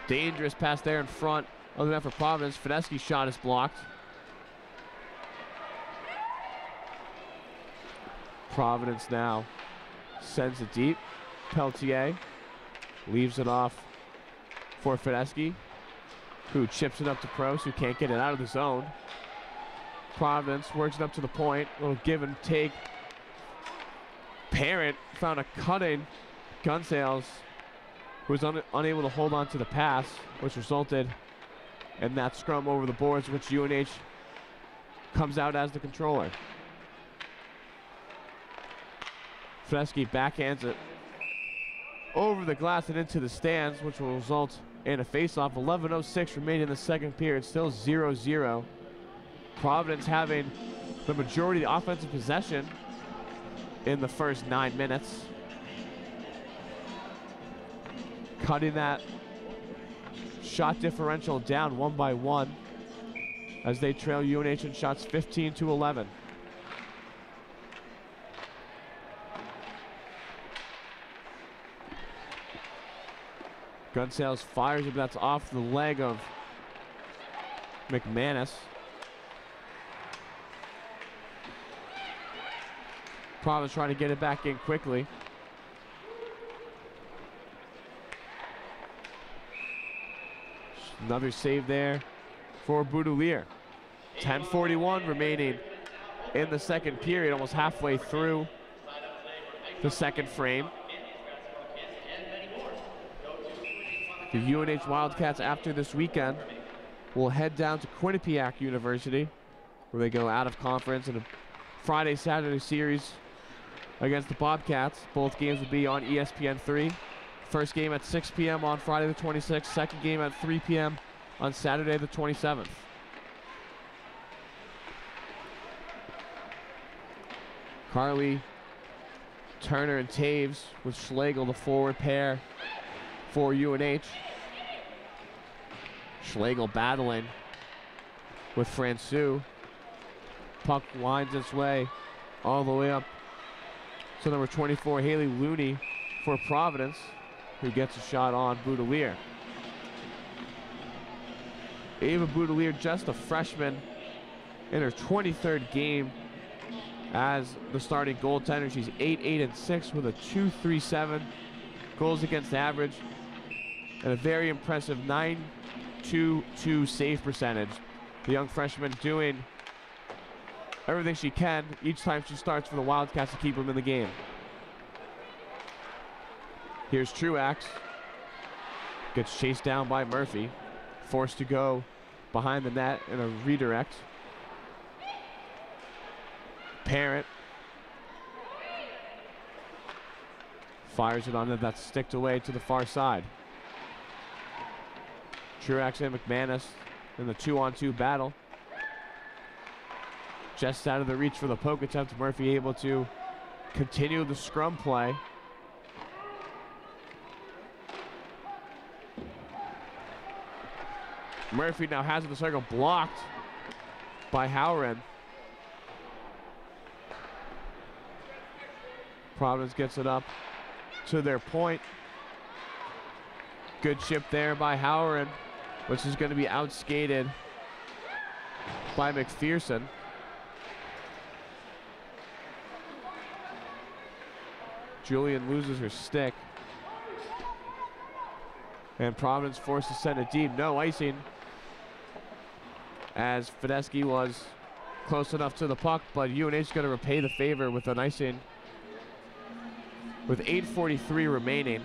Dangerous pass there in front Other than that for Providence, Fineski's shot is blocked. Providence now sends it deep. Peltier leaves it off for Fineski, who chips it up to Prost, who can't get it out of the zone. Providence works it up to the point. A little give and take. Parent found a cutting Gunsails, who was unable to hold on to the pass, which resulted in that scrum over the boards, which UNH comes out as the controller. Fineski backhands it over the glass and into the stands, which will result in a face-off. 11:06 remaining in the second period, still 0-0. Providence having the majority of the offensive possession in the first 9 minutes. Cutting that shot differential down 1 by 1 as they trail UNH in shots 15-11. Gunsails fires it, but that's off the leg of McManus. Providence trying to get it back in quickly. Another save there for Boudelier. 10:41 remaining in the second period, almost halfway through the second frame. The UNH Wildcats, after this weekend, will head down to Quinnipiac University, where they go out of conference in a Friday-Saturday series against the Bobcats. Both games will be on ESPN3. First game at 6 p.m. on Friday the 26th. Second game at 3 p.m. on Saturday the 27th. Carly, Turner, and Taves with Schlegel, the forward pair for UNH. Schlegel battling with Francouz. Puck winds its way all the way up to number 24, Haley Looney for Providence, who gets a shot on Boudelier. Ava Boudelier, just a freshman in her 23rd game as the starting goaltender. She's 8-8-6 with a .237 goals against average and a very impressive .922 save percentage. The young freshman doing everything she can each time she starts for the Wildcats to keep them in the game. Here's Truax. Gets chased down by Murphy. Forced to go behind the net in a redirect. Parent fires it onto that sticked away to the far side. Truax and McManus in the 2-on-2 battle. Just out of the reach for the poke attempt. Murphy able to continue the scrum play. Murphy now has the circle blocked by Howren. Providence gets it up to their point. Good chip there by Howren, which is going to be outskated by McPherson. Julian loses her stick. And Providence forced to send it deep. No icing, as Fineski was close enough to the puck, but UNH is going to repay the favor with an icing with 8:43 remaining.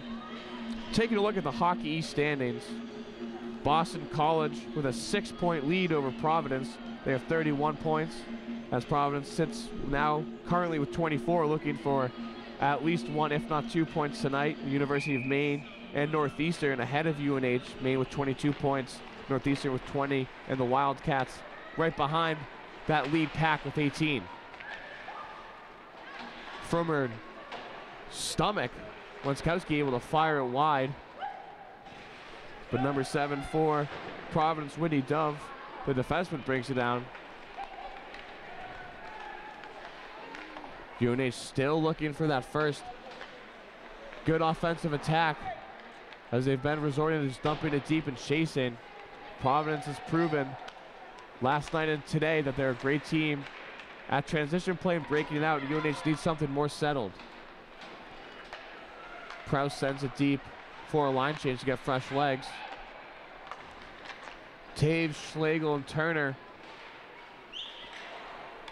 Taking a look at the Hockey East standings, Boston College with a 6-point lead over Providence. They have 31 points, as Providence sits now currently with 24, looking for at least 1, if not 2 points tonight. The University of Maine and Northeastern ahead of UNH, Maine with 22 points, Northeastern with 20, and the Wildcats right behind that lead pack with 18. From her stomach, Lenskowski able to fire it wide, but number 7 for Providence, Whitney Dove, the defenseman, brings it down. UNH still looking for that first good offensive attack, as they've been resorting to just dumping it deep and chasing. Providence has proven last night and today that they're a great team at transition play and breaking it out. UNH needs something more settled. Prouse sends it deep for a line change to get fresh legs. Taves, Schlegel, and Turner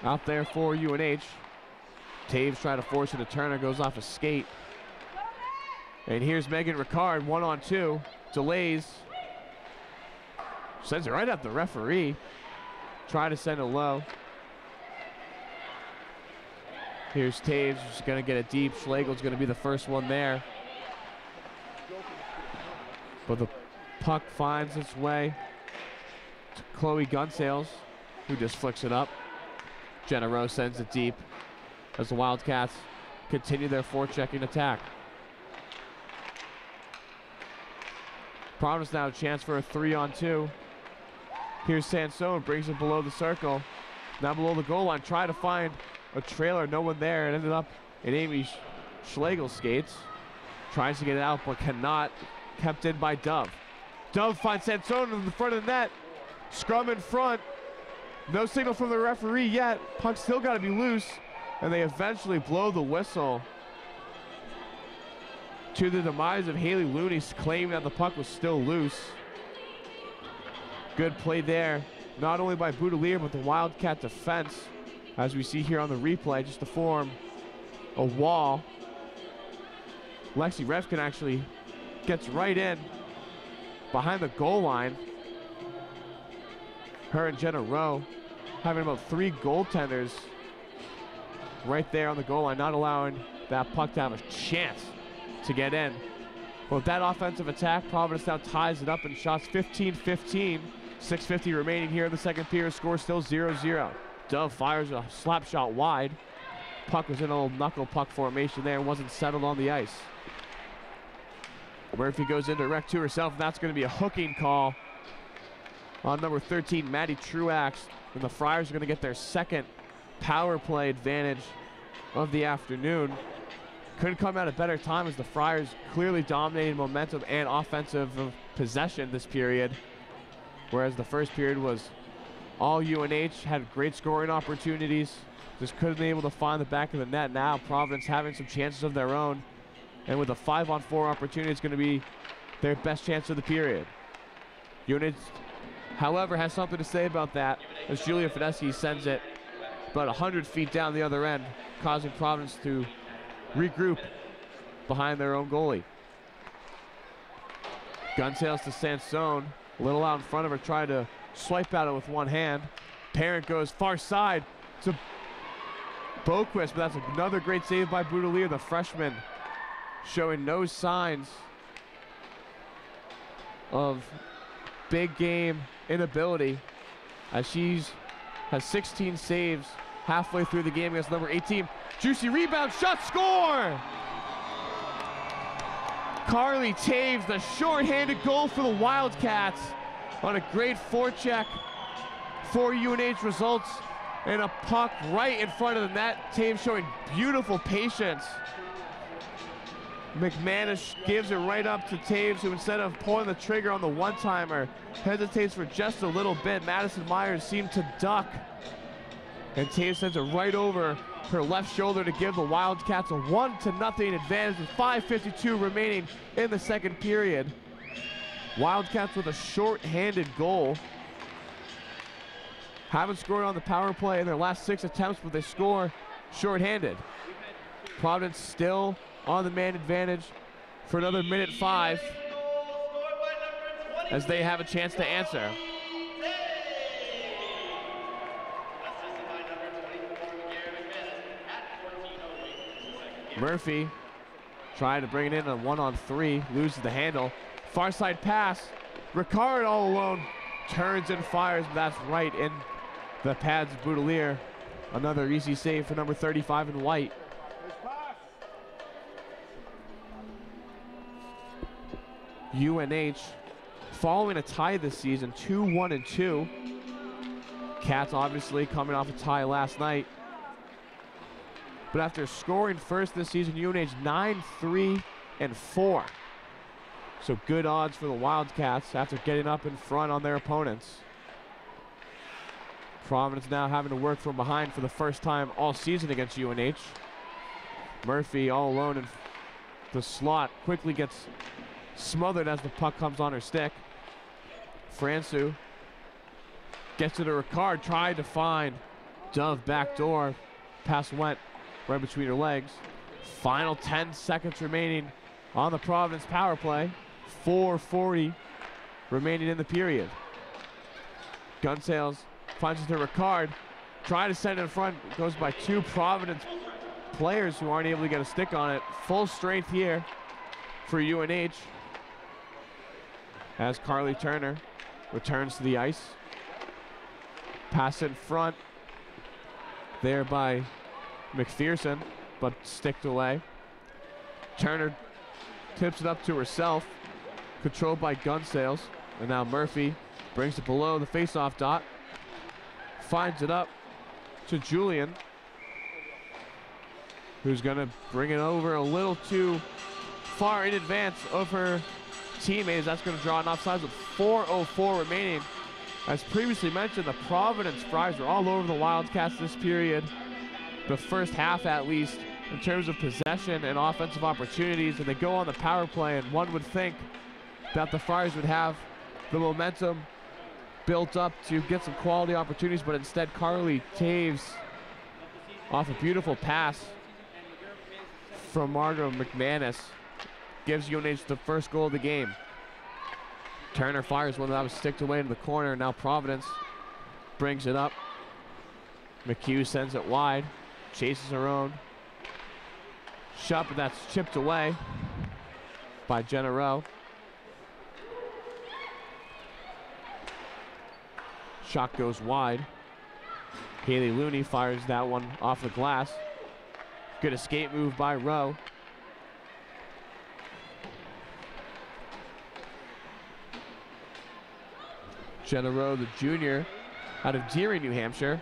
out there for UNH. Taves trying to force it to Turner, goes off a skate. And here's Megan Ricard, 1-on-2, delays. Sends it right at the referee. Trying to send it low. Here's Taves, just gonna get it deep. Schlegel's gonna be the first one there. But the puck finds its way to Chloe Gunsales, who just flicks it up. Jenna Rowe sends it deep as the Wildcats continue their forechecking attack. Providence now a chance for a 3-on-2. Here's Sansone, brings it below the circle. Now below the goal line, try to find a trailer, no one there. It ended up in Amy Schlegel skates. Tries to get it out, but cannot. Kept in by Dove. Dove finds Sansone in the front of the net. Scrum in front. No signal from the referee yet. Puck still got to be loose. And they eventually blow the whistle to the demise of Haley Looney, claiming that the puck was still loose. Good play there, not only by Boudelier, but the Wildcat defense, as we see here on the replay, just to form a wall. Lexi Refkin actually gets right in behind the goal line. Her and Jenna Rowe having about 3 goaltenders right there on the goal line, not allowing that puck to have a chance to get in. But with that offensive attack, Providence now ties it up in shots 15-15. 6:50 remaining here in the second period. Score still 0-0. Dove fires a slap shot wide. Puck was in a little knuckle puck formation there and wasn't settled on the ice. Murphy goes in direct to herself, and that's going to be a hooking call on number 13, Maddie Truax. And the Friars are going to get their second power play advantage of the afternoon. Couldn't come at a better time, as the Friars clearly dominated momentum and offensive possession this period. Whereas the first period was all UNH, had great scoring opportunities, just couldn't be able to find the back of the net. Now Providence having some chances of their own, and with a 5-on-4 opportunity, it's going to be their best chance of the period. UNH, however, has something to say about that, as Julia Fedeschi sends it about 100 feet down the other end, causing Providence to regroup behind their own goalie. Gunsales to Sansone. A little out in front of her, trying to swipe at it with one hand. Parent goes far side to Boquist, but that's another great save by Boudelier, the freshman, showing no signs of big game inability, as she has 16 saves halfway through the game against number 18. Juicy rebound, shot, score! Carly Taves, the short-handed goal for the Wildcats on a great forecheck for UNH, results in a puck right in front of the net. Taves showing beautiful patience. McManus gives it right up to Taves, who instead of pulling the trigger on the one-timer, hesitates for just a little bit. Madison Myers seemed to duck, and Taves sends it right over her left shoulder to give the Wildcats a 1-0 advantage with 5:52 remaining in the second period. Wildcats with a short-handed goal. Haven't scored on the power play in their last 6 attempts, but they score short-handed. Providence still on the man advantage for another minute 5, as they have a chance to answer. Murphy trying to bring it in a 1-on-3, loses the handle. Far side pass, Ricard all alone, turns and fires, but that's right in the pads of Boudelier. Another easy save for number 35 in white. UNH following a tie this season, 2-1-2. Cats obviously coming off a tie last night. But after scoring first this season, UNH 9-3-4. So good odds for the Wildcats after getting up in front on their opponents. Providence now having to work from behind for the first time all season against UNH. Murphy all alone in the slot, quickly gets smothered as the puck comes on her stick. Fransu gets to the Ricard, tried to find Dove backdoor. Pass went right between her legs. Final 10 seconds remaining on the Providence power play. 4:40 remaining in the period. Gunsales finds it to Ricard. Trying to send it in front. Goes by two Providence players who aren't able to get a stick on it. Full strength here for UNH as Carly Turner returns to the ice. Pass in front there by McPherson, but sticked away. Turner tips it up to herself, controlled by Gunsales, and now Murphy brings it below the face-off dot, finds it up to Julian, who's gonna bring it over a little too far in advance of her teammates. That's gonna draw an offsides with 4:04 remaining. As previously mentioned, the Providence Friars are all over the Wildcats this period, the first half at least, in terms of possession and offensive opportunities, and they go on the power play, and one would think that the Friars would have the momentum built up to get some quality opportunities, but instead Carly Taves, off a beautiful pass from Margot McManus, gives UNH the first goal of the game. Turner fires one that was sticked away into the corner. Now Providence brings it up. McHugh sends it wide, chases her own shot, but that's chipped away by Jenna Rowe. Shot goes wide. Haley Looney fires that one off the glass. Good escape move by Rowe. Jenna Rowe, the junior out of Deering, New Hampshire,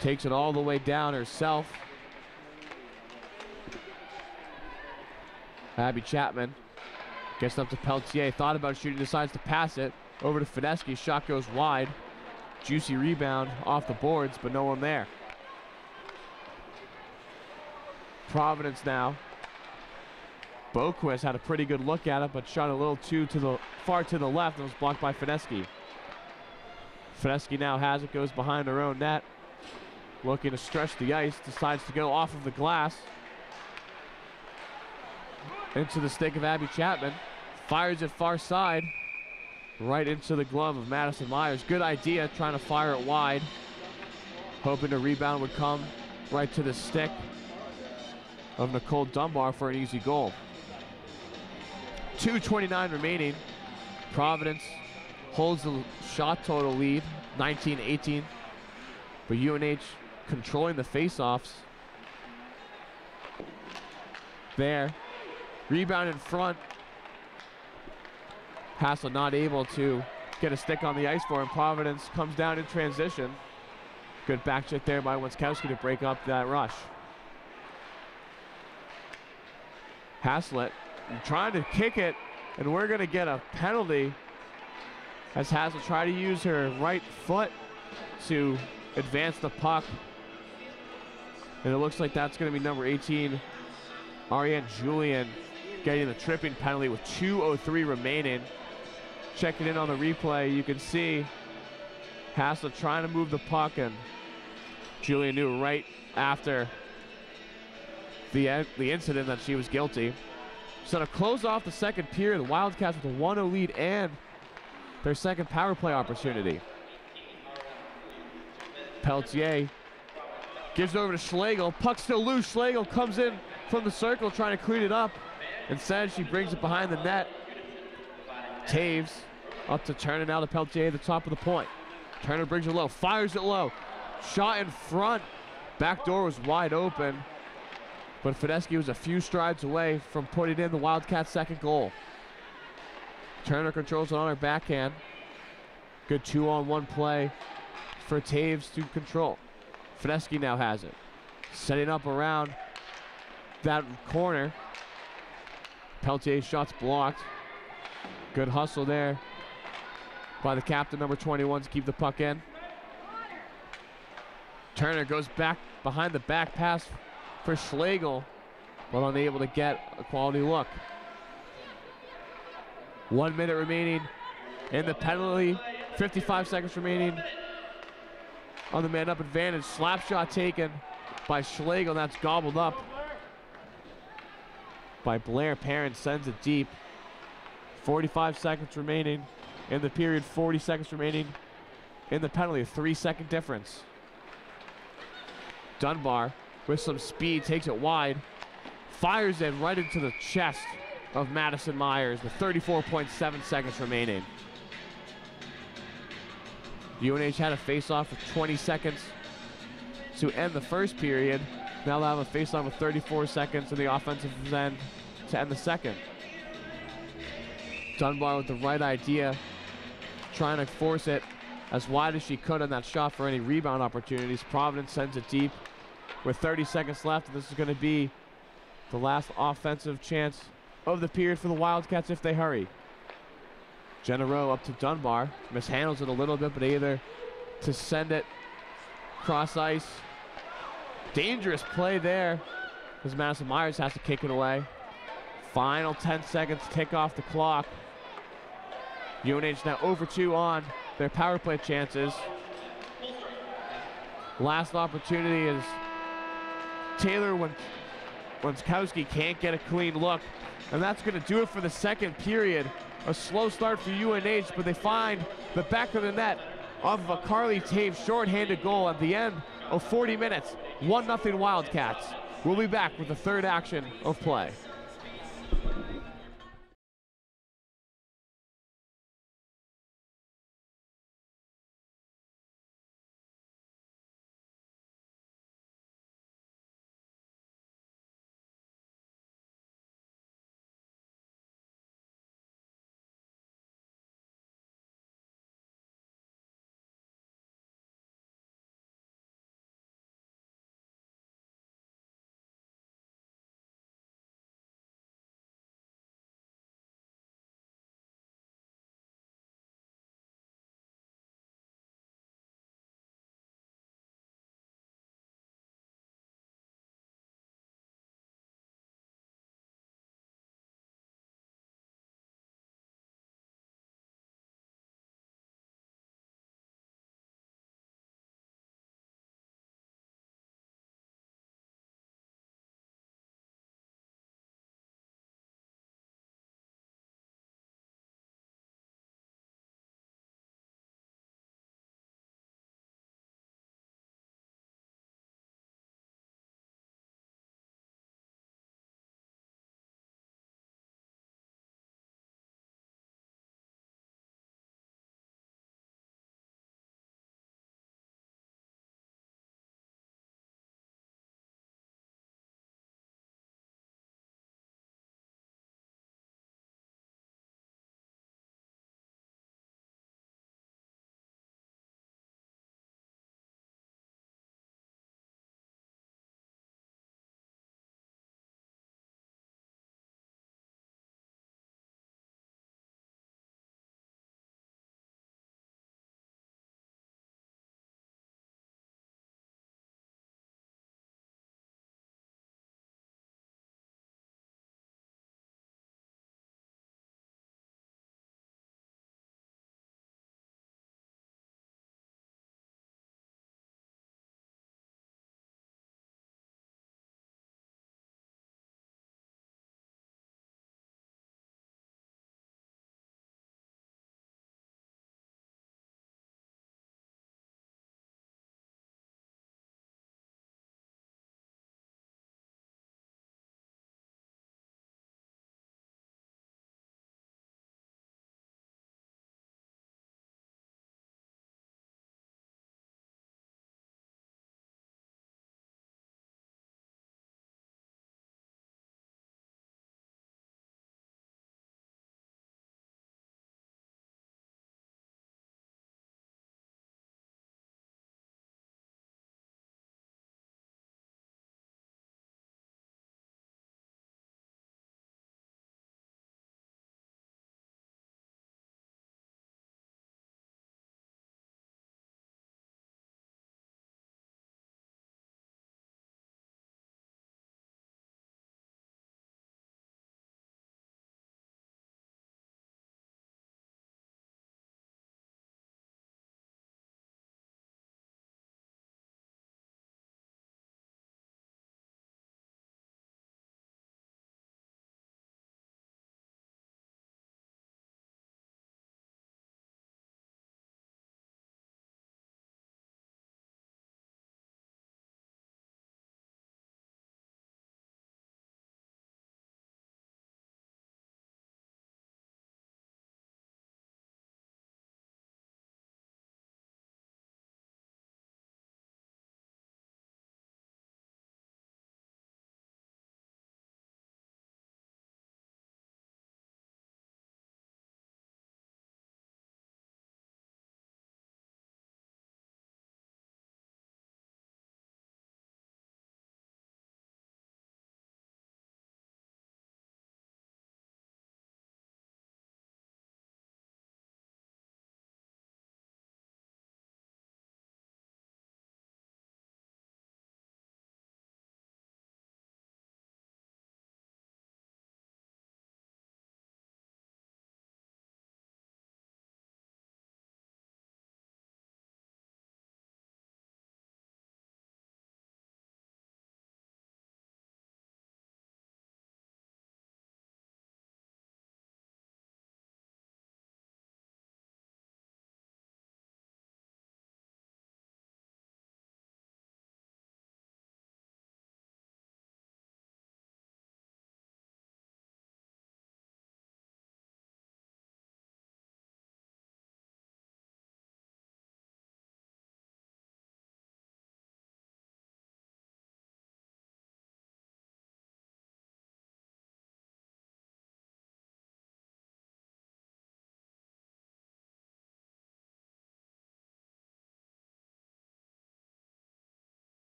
takes it all the way down herself. Abby Chapman gets up to Peltier, thought about shooting, decides to pass it over to Fineski. Shot goes wide. Juicy rebound off the boards, but no one there. Providence now. Boquist had a pretty good look at it, but shot a little too far to the left and was blocked by Fineski. Fineski now has it, goes behind her own net. Looking to stretch the ice, decides to go off of the glass. Into the stick of Abby Chapman. Fires it far side. Right into the glove of Madison Myers. Good idea, trying to fire it wide. Hoping the rebound would come right to the stick of Nicole Dunbar for an easy goal. 2:29 remaining. Providence holds the shot total lead, 19-18. But UNH controlling the face-offs. There. Rebound in front. Hassel not able to get a stick on the ice for him. Providence comes down in transition. Good back check there by Wenskowski to break up that rush. Haslett trying to kick it, and we're going to get a penalty as Haslett tried to use her right foot to advance the puck. And it looks like that's going to be number 18, Ariane Julian, getting the tripping penalty with 2:03 remaining. Checking in on the replay, you can see Haslett trying to move the puck, and Julian knew right after the incident that she was guilty. So to close off the second period, the Wildcats with a 1-0 lead and their second power play opportunity. Peltier gives it over to Schlegel. Puck still loose. Schlegel comes in from the circle trying to clean it up. Instead, she brings it behind the net. Taves up to Turner, now to Peltier at the top of the point. Turner brings it low, fires it low. Shot in front. Back door was wide open, but Fineski was a few strides away from putting in the Wildcats' second goal. Turner controls it on her backhand. Good 2-on-1 play for Taves to control. Fineski now has it. Setting up around that corner. Peltier's shot's blocked. Good hustle there by the captain, number 21, to keep the puck in. Turner goes back behind the back pass for Schlegel, but unable to get a quality look. 1 minute remaining in the penalty, 55 seconds remaining on the man-up advantage. Slap shot taken by Schlegel, that's gobbled up by Blair. Perrin sends it deep. 45 seconds remaining in the period, 40 seconds remaining in the penalty, a 3-second difference. Dunbar with some speed takes it wide, fires it right into the chest of Madison Myers with 34.7 seconds remaining. UNH had a face-off with 20 seconds to end the first period. Now they'll have a face-off with 34 seconds in the offensive end to end the second. Dunbar with the right idea, trying to force it as wide as she could on that shot for any rebound opportunities. Providence sends it deep with 30 seconds left, and this is going to be the last offensive chance of the period for the Wildcats if they hurry. Jenna Rowe up to Dunbar, mishandles it a little bit, but either to send it cross ice. Dangerous play there as Madison Myers has to kick it away. Final 10 seconds, tick off the clock. UNH now over 2 on their power play chances. Last opportunity is Taylor Wenskowski can't get a clean look. And that's going to do it for the second period. A slow start for UNH, but they find the back of the net off of a Carly Taves shorthanded goal at the end of 40 minutes. 1-0 Wildcats. We'll be back with the third action of play.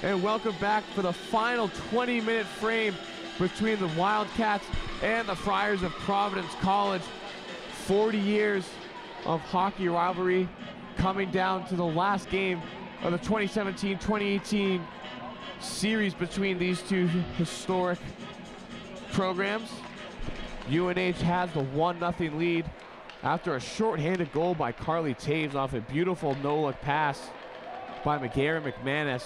and welcome back for the final 20-minute frame between the Wildcats and the Friars of Providence College. 40 years of hockey rivalry coming down to the last game of the 2017-2018 series between these two historic programs. UNH has the 1-0 lead after a shorthanded goal by Carly Taves off a beautiful no-look pass by McGarry McManus.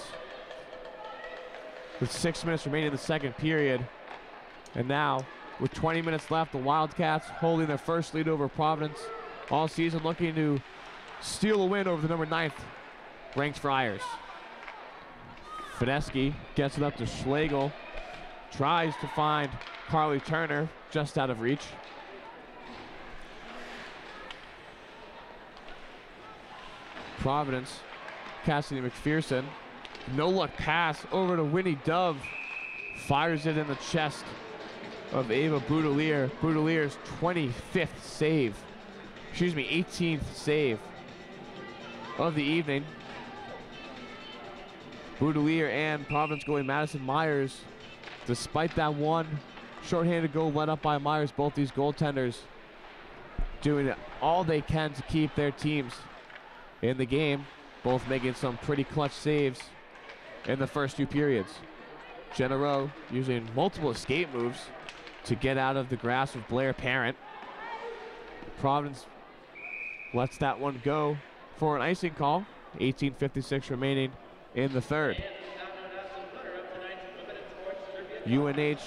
With 6 minutes remaining in the second period. And now, with 20 minutes left, the Wildcats holding their first lead over Providence all season, looking to steal a win over the number 9th ranked Friars. Fideski gets it up to Schlegel, tries to find Carly Turner, just out of reach. Providence, Cassidy McPherson, no-look pass over to Winnie Dove, fires it in the chest of Ava Boudelier. Boudelier's 25th save, 18th save of the evening. Boudelier and Providence goalie Madison Myers, despite that one shorthanded goal led up by Myers, both these goaltenders doing all they can to keep their teams in the game, both making some pretty clutch saves in the first two periods. Jenna Rowe using multiple escape moves to get out of the grasp of Blair Parent. Providence lets that one go for an icing call. 18:56 remaining in the third. UNH,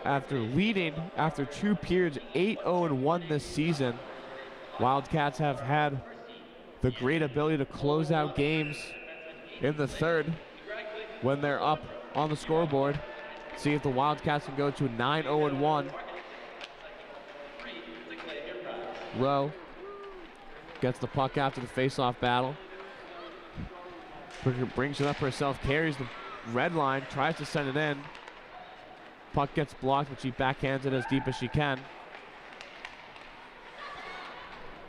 after leading after two periods 8-0-1 this season, Wildcats have had the great ability to close out games in the third when they're up on the scoreboard. See if the Wildcats can go to 9-0-1. Rowe gets the puck after the face-off battle. Brings it up herself, carries the red line, tries to send it in. Puck gets blocked, but she backhands it as deep as she can.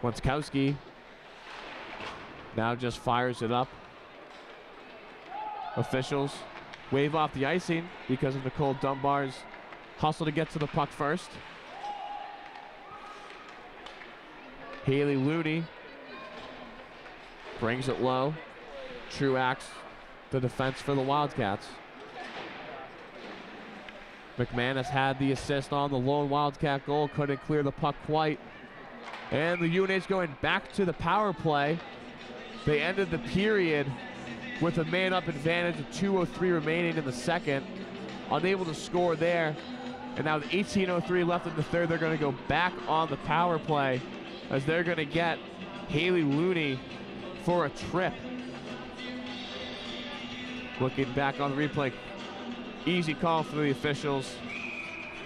Wanskowski now just fires it up. Officials wave off the icing because of Nicole Dunbar's hustle to get to the puck first. Haley Looney brings it low. Truax, the defense for the Wildcats. McManus had the assist on the lone Wildcat goal, couldn't clear the puck quite. And the UNH going back to the power play. They ended the period with a man-up advantage with 2:03 remaining in the second. Unable to score there. And now with 18:03 left in the third, they're going to go back on the power play as they're going to get Haley Looney for a trip. Looking back on the replay, easy call for the officials.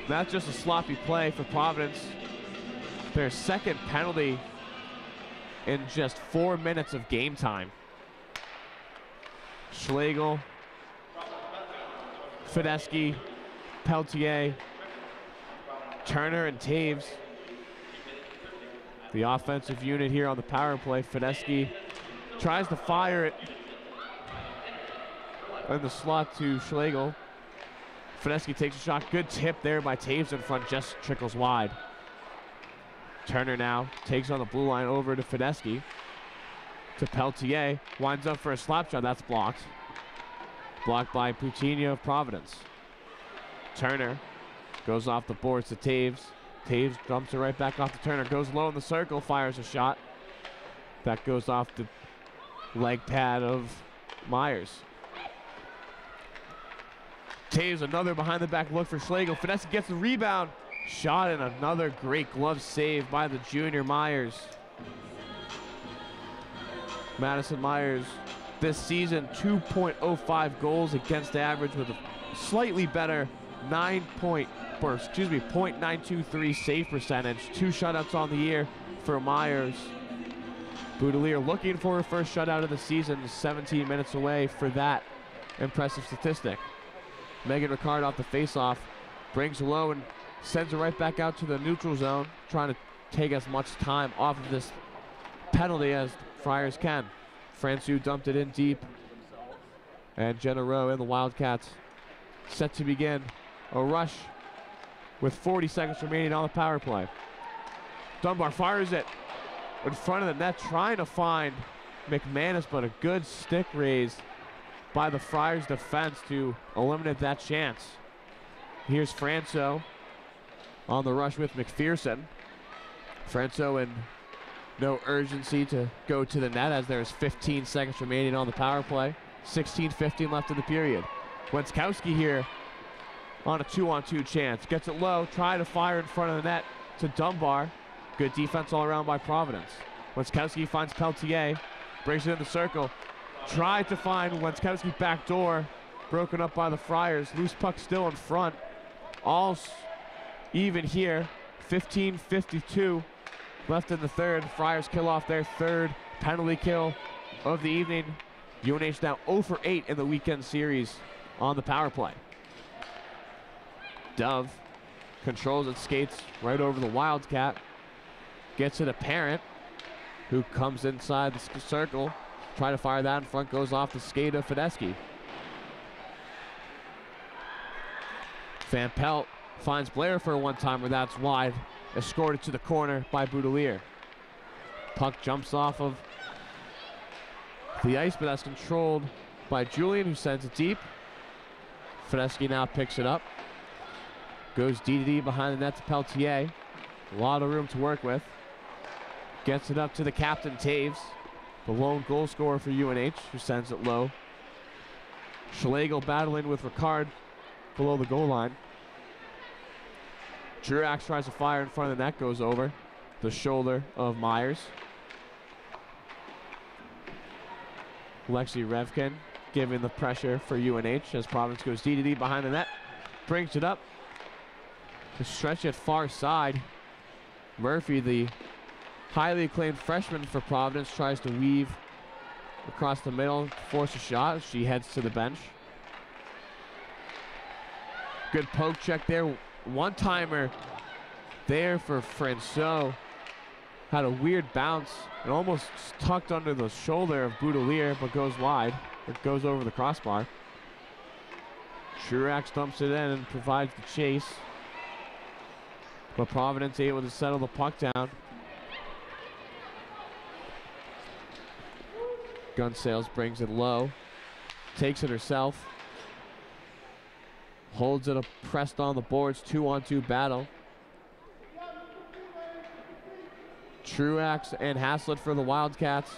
That's just a sloppy play for Providence. Their second penalty in just 4 minutes of game time. Schlegel, Fideski, Peltier, Turner, and Taves. The offensive unit here on the power play. Fideski tries to fire it in the slot to Schlegel. Fideski takes a shot. Good tip there by Taves in front, just trickles wide. Turner now takes on the blue line over to Fideski. To Peltier, winds up for a slap shot, that's blocked. Blocked by Puccini of Providence. Turner goes off the boards to Taves. Taves dumps it right back off to Turner, goes low in the circle, fires a shot. That goes off the leg pad of Myers. Taves, another behind the back look for Schlegel. Fideski gets the rebound. Shot and another great glove save by the junior Myers. Madison Myers this season 2.05 goals against average with a slightly better 0.923 save percentage. 2 shutouts on the year for Myers. Boudelier looking for her first shutout of the season, 17 minutes away for that impressive statistic. Megan Ricard off the faceoff, brings low and sends it right back out to the neutral zone, trying to take as much time off of this penalty as Friars can. Francouz dumped it in deep, And Jenna Rowe and the Wildcats set to begin a rush with 40 seconds remaining on the power play. Dunbar fires it in front of the net, trying to find McManus, but a good stick raise by the Friars defense to eliminate that chance. Here's Franco on the rush with McPherson. Franco in no urgency to go to the net as there's 15 seconds remaining on the power play. 16-15 left in the period. Wenskowski here on a 2-on-2 chance. Gets it low, trying to fire in front of the net to Dunbar. Good defense all around by Providence. Wenskowski finds Peltier, brings it in the circle. Tried to find Wenskowski back door, broken up by the Friars. Loose puck still in front. All even here. 15-52 left in the third. Friars kill off their third penalty kill of the evening. UNH now 0 for 8 in the weekend series on the power play. Dove controls it, skates right over the Wildcat. Gets it a Parent, who comes inside the circle. Try to fire that in front, goes off the skate of Fedeschi. Van Pelt finds Blair for a one-timer, that's wide. Escorted to the corner by Boudelier. Puck jumps off of the ice, but that's controlled by Julian, who sends it deep. Fedeschi now picks it up. Goes D behind the net to Peltier. A lot of room to work with. Gets it up to the captain, Taves, the lone goal scorer for UNH, who sends it low. Schlegel battling with Ricard below the goal line. Truax tries to fire in front of the net, goes over the shoulder of Myers. Lexi Revkin giving the pressure for UNH as Providence goes D behind the net. Brings it up to stretch it far side. Murphy, the highly acclaimed freshman for Providence, tries to weave across the middle, force a shot as she heads to the bench. Good poke check there. One-timer there for Franco. Had a weird bounce and almost tucked under the shoulder of Boudelier, but goes wide. It goes over the crossbar. Truax dumps it in and provides the chase. But Providence able to settle the puck down. Gunsales brings it low. Takes it herself. Holds it up, pressed on the boards. 2-on-2 battle. Truax and Haslett for the Wildcats.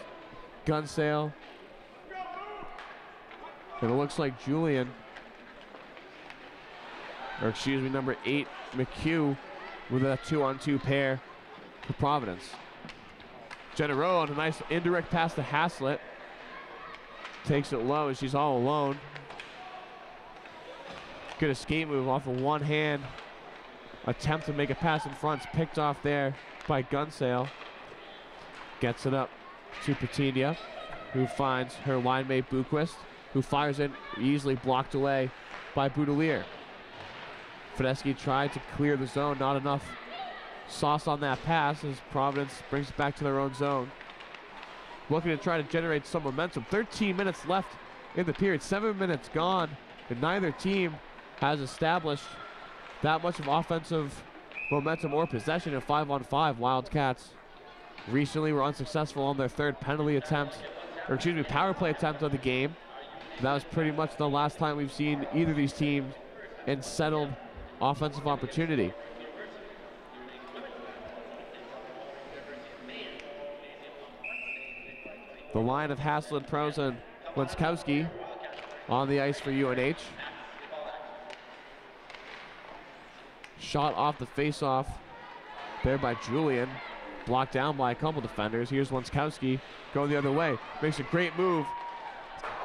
Gunsale. And it looks like Julian, or excuse me, number 8, McHugh, with a 2-on-2 pair for Providence. Jenna Rowe on a nice indirect pass to Haslett. Takes it low as she's all alone. Good escape move off of one hand. Attempt to make a pass in front. Picked off there by Gunsale. Gets it up to Patinia, who finds her line mate Buquist, who fires it, easily blocked away by Boudelier. Fedeschi tried to clear the zone. Not enough sauce on that pass as Providence brings it back to their own zone. Looking to try to generate some momentum. 13 minutes left in the period. 7 minutes gone, and neither team has established that much of offensive momentum or possession in 5-on-5. Wildcats recently were unsuccessful on their third penalty attempt, or excuse me, power play attempt of the game. That was pretty much the last time we've seen either of these teams in settled offensive opportunity. The line of Haslett, Pros, and Wenskowski on the ice for UNH. Shot off the face-off there by Julian. Blocked down by a couple defenders. Here's Wenskowski going the other way. Makes a great move.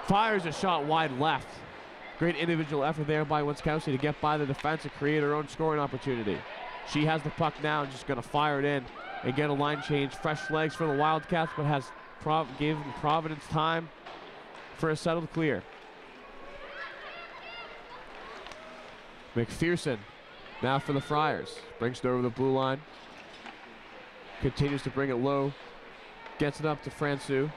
Fires a shot wide left. Great individual effort there by Wenskowski to get by the defense and create her own scoring opportunity. She has the puck now and just going to fire it in and get a line change. Fresh legs for the Wildcats, but has gave Providence time for a settled clear. McPherson now for the Friars. Brings it over the blue line. Continues to bring it low. Gets it up to Francu.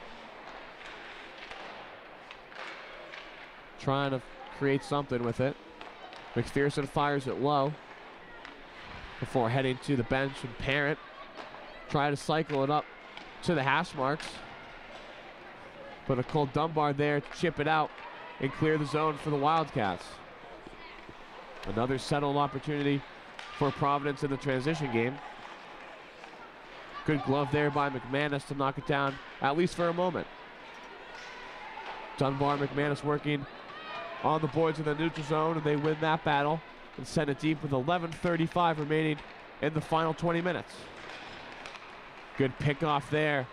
trying to create something with it. McPherson fires it low before heading to the bench, and Parent try to cycle it up to the hash marks. But Nicole Dunbar there to chip it out and clear the zone for the Wildcats. Another settled opportunity for Providence in the transition game. Good glove there by McManus to knock it down, at least for a moment. Dunbar and McManus working on the boards in the neutral zone, and they win that battle and send it deep with 11:35 remaining in the final 20 minutes. Good pickoff there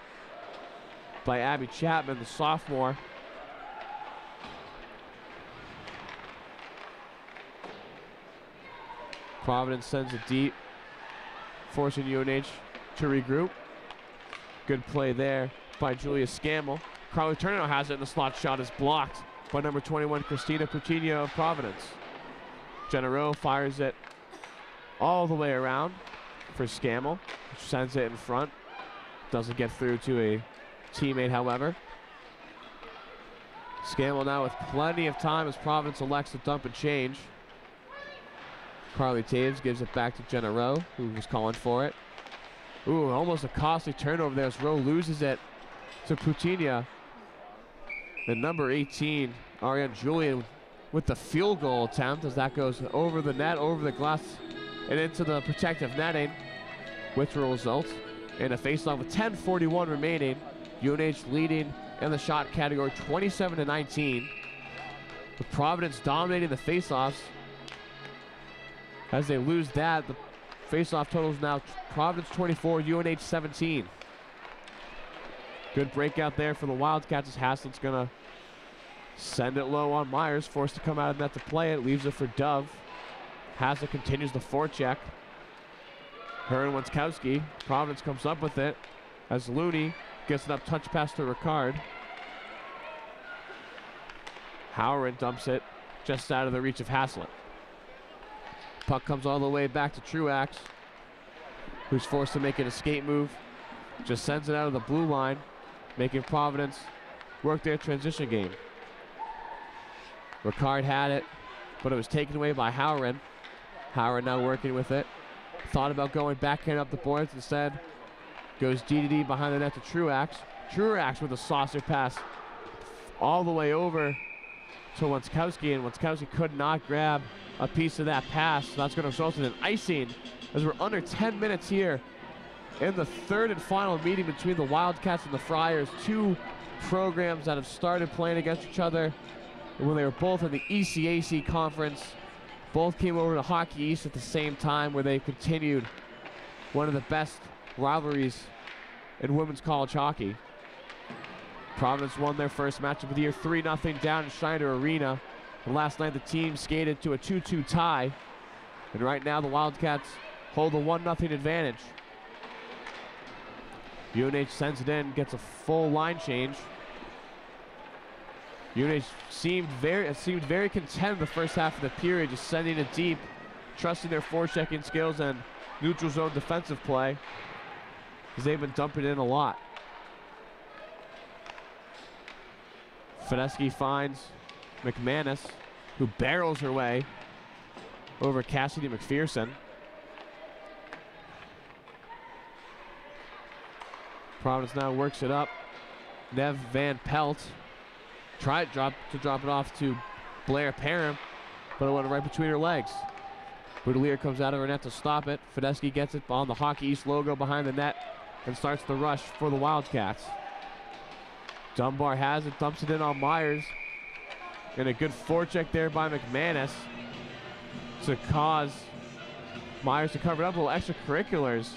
by Abby Chapman, the sophomore. Providence sends it deep, forcing UNH to regroup. Good play there by Julia Scammell. Carly Turner has it, and the slot shot is blocked by number 21, Christina Coutinho of Providence. Jenna Rowe fires it all the way around for Scammell, which sends it in front. Doesn't get through to a teammate, however. Scammell now with plenty of time as Providence elects to dump and change. Carly Taves gives it back to Jenna Rowe, who was calling for it. Ooh, almost a costly turnover there as Rowe loses it to Coutinho. And number 18, Ariane Julian, with the field goal attempt as that goes over the net, over the glass, and into the protective netting, which will result in a faceoff with 10:41 remaining. UNH leading in the shot category 27-19. With Providence dominating the faceoffs. As they lose that, the faceoff total is now Providence 24, UNH 17. Good breakout there for the Wildcats as Haslett's gonna send it low on Myers, forced to come out of net to play it, leaves it for Dove. Haslett continues the forecheck. Her and Wenskowski. Providence comes up with it as Looney gets an up touch pass to Ricard. Howard dumps it just out of the reach of Haslett. Puck comes all the way back to Truax, who's forced to make an escape move. Just sends it out of the blue line, making Providence work their transition game. Ricard had it, but it was taken away by Howard. Howard now working with it. Thought about going backhand up the boards, instead goes DDD behind the net to Truax. Truax with a saucer pass all the way over to Wenskowski, and Wenskowski could not grab a piece of that pass. So that's going to result in an icing as we're under 10 minutes here in the third and final meeting between the Wildcats and the Friars. Two programs that have started playing against each other when they were both in the ECAC conference. Both came over to Hockey East at the same time, where they continued one of the best rivalries in women's college hockey. Providence won their first matchup of the year 3-0 down in Schneider Arena. And last night the team skated to a 2-2 tie. And right now the Wildcats hold a 1-0 advantage. UNH sends it in, gets a full line change. UNH seemed very content in the first half of the period, just sending it deep, trusting their forechecking skills and neutral zone defensive play, because they've been dumping in a lot. Fineski finds McManus, who barrels her way over Cassidy McPherson. Providence now works it up. Nev Van Pelt tried to drop it off to Blair Parham, but it went right between her legs. Boudelier comes out of her net to stop it. Fineski gets it on the Hockey East logo behind the net and starts the rush for the Wildcats. Dunbar has it, dumps it in on Myers. And a good forecheck there by McManus to cause Myers to cover it up. A little extracurriculars.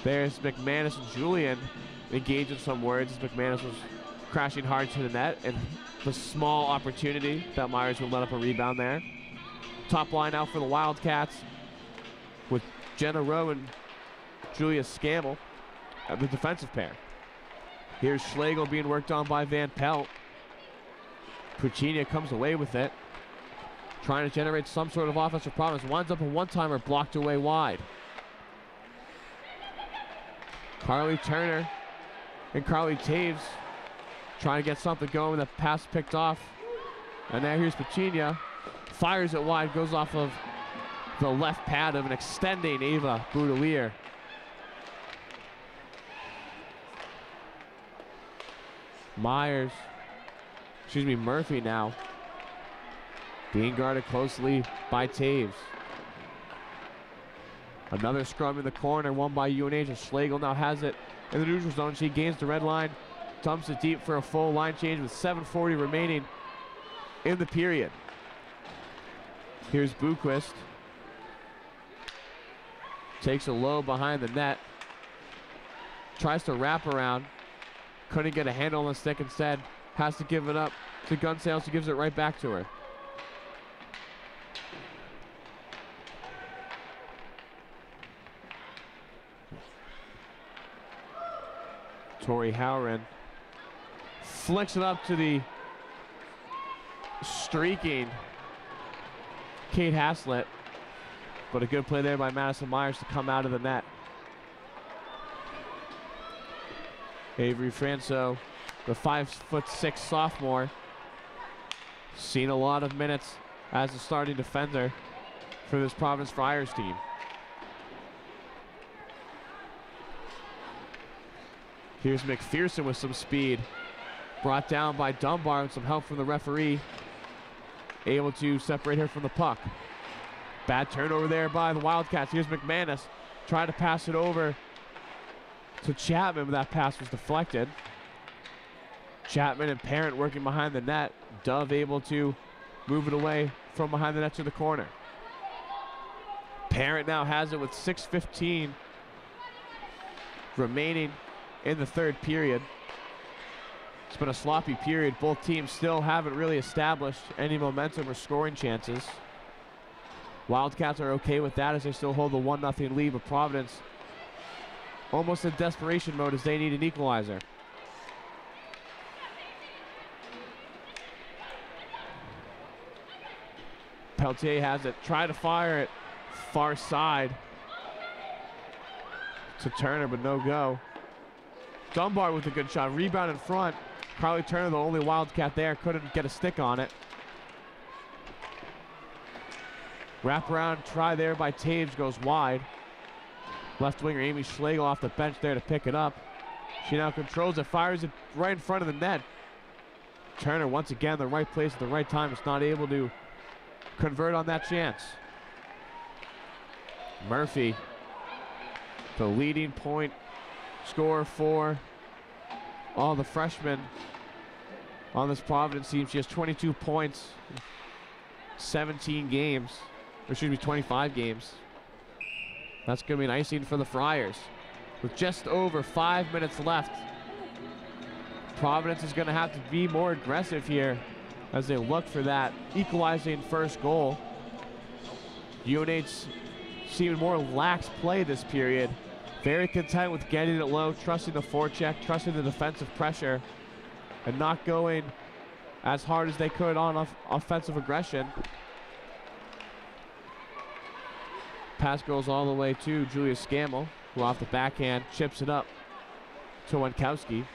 There's McManus and Julian engaged in some words as McManus was crashing hard to the net, and the small opportunity that Myers would let up a rebound there. Top line out for the Wildcats with Jenna Rowe and Julia Scammell at the defensive pair. Here's Schlegel being worked on by Van Pelt. Puccini comes away with it, trying to generate some sort of offensive problems. Winds up a one-timer blocked away wide. Carly Turner and Carly Taves trying to get something going. The pass picked off And now here's Pachinha. Fires it wide, goes off of the left pad of an extending Ava Boudelier. Murphy now. Being guarded closely by Taves. Another scrum in the corner, won by UNH. Schlegel now has it in the neutral zone. She gains the red line, dumps it deep for a full line change with 7:40 remaining in the period. Here's Buquist. Takes a low behind the net. Tries to wrap around. Couldn't get a handle on the stick, instead has to give it up to Gunsale. She gives it right back to her. Tori Howren flicks it up to the streaking Kate Haslett, but a good play there by Madison Myers to come out of the net. Avery Franco, the 5'6" sophomore, seen a lot of minutes as a starting defender for this Providence Friars team. Here's McPherson with some speed. Brought down by Dunbar with some help from the referee. Able to separate her from the puck. Bad turnover there by the Wildcats. Here's McManus. Trying to pass it over to Chapman, but that pass was deflected. Chapman and Parent working behind the net. Dove able to move it away from behind the net to the corner. Parent now has it with 6:15 remaining in the third period. It's been a sloppy period. Both teams still haven't really established any momentum or scoring chances. Wildcats are okay with that as they still hold the 1-0 lead, but Providence almost in desperation mode as they need an equalizer. Peltier has it, try to fire it far side to Turner, but no go. Dunbar with a good shot, rebound in front. Carly Turner, the only Wildcat there, couldn't get a stick on it. Wraparound try there by Taves goes wide. Left winger Amy Schlegel off the bench there to pick it up. She now controls it, fires it right in front of the net. Turner once again the right place at the right time, is not able to convert on that chance. Murphy, the leading point scorer for all the freshmen on this Providence team. She has 22 points, 17 games, or excuse me, 25 games. That's going to be an icing for the Friars. With just over 5 minutes left, Providence is going to have to be more aggressive here as they look for that equalizing first goal. UNH seemed more lax play this period. Very content with getting it low, trusting the forecheck, trusting the defensive pressure, and not going as hard as they could on offensive aggression. Pass goes all the way to Julia Scammell, who off the backhand chips it up to Wankowski.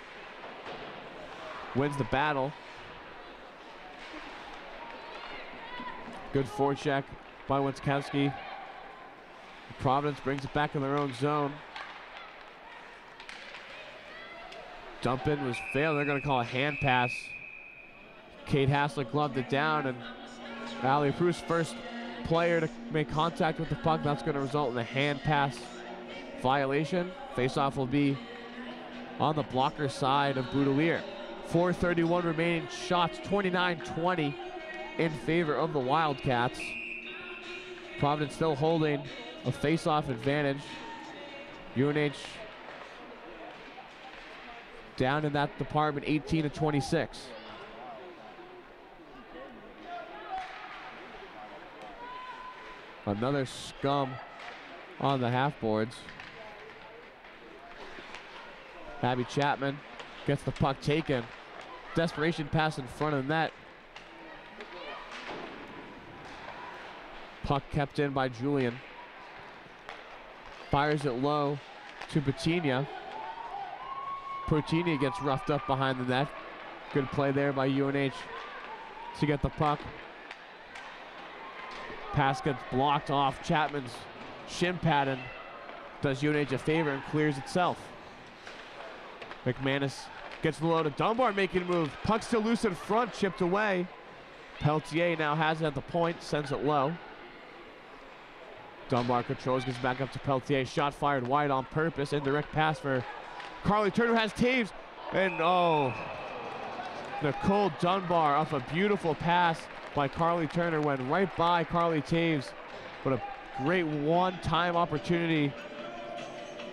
Wins the battle. Good forecheck by Wankowski. Providence brings it back in their own zone. Dump in was failed. They're going to call a hand pass. Kate Haslett gloved it down, and Allie Proust, first player to make contact with the puck. That's going to result in a hand pass violation. Face-off will be on the blocker side of Boudelier. 4:31 remaining, shots 29-20 in favor of the Wildcats. Providence still holding a face-off advantage. UNH down in that department 18-26. Another scum on the half boards. Abby Chapman gets the puck taken. Desperation pass in front of the net. Puck kept in by Julian. Fires it low to Pachinha. Pachinha gets roughed up behind the net. Good play there by UNH to get the puck. Pass gets blocked off Chapman's shin pad and does UNH a favor and clears itself. McManus gets below to Dunbar making a move. Puck still loose in front, chipped away. Peltier now has it at the point, sends it low. Dunbar controls, gets back up to Peltier. Shot fired wide on purpose. Indirect pass for Carly Turner, has Taves. And oh, Nicole Dunbar off a beautiful pass by Carly Turner. Went right by Carly Taves. What a great one-time opportunity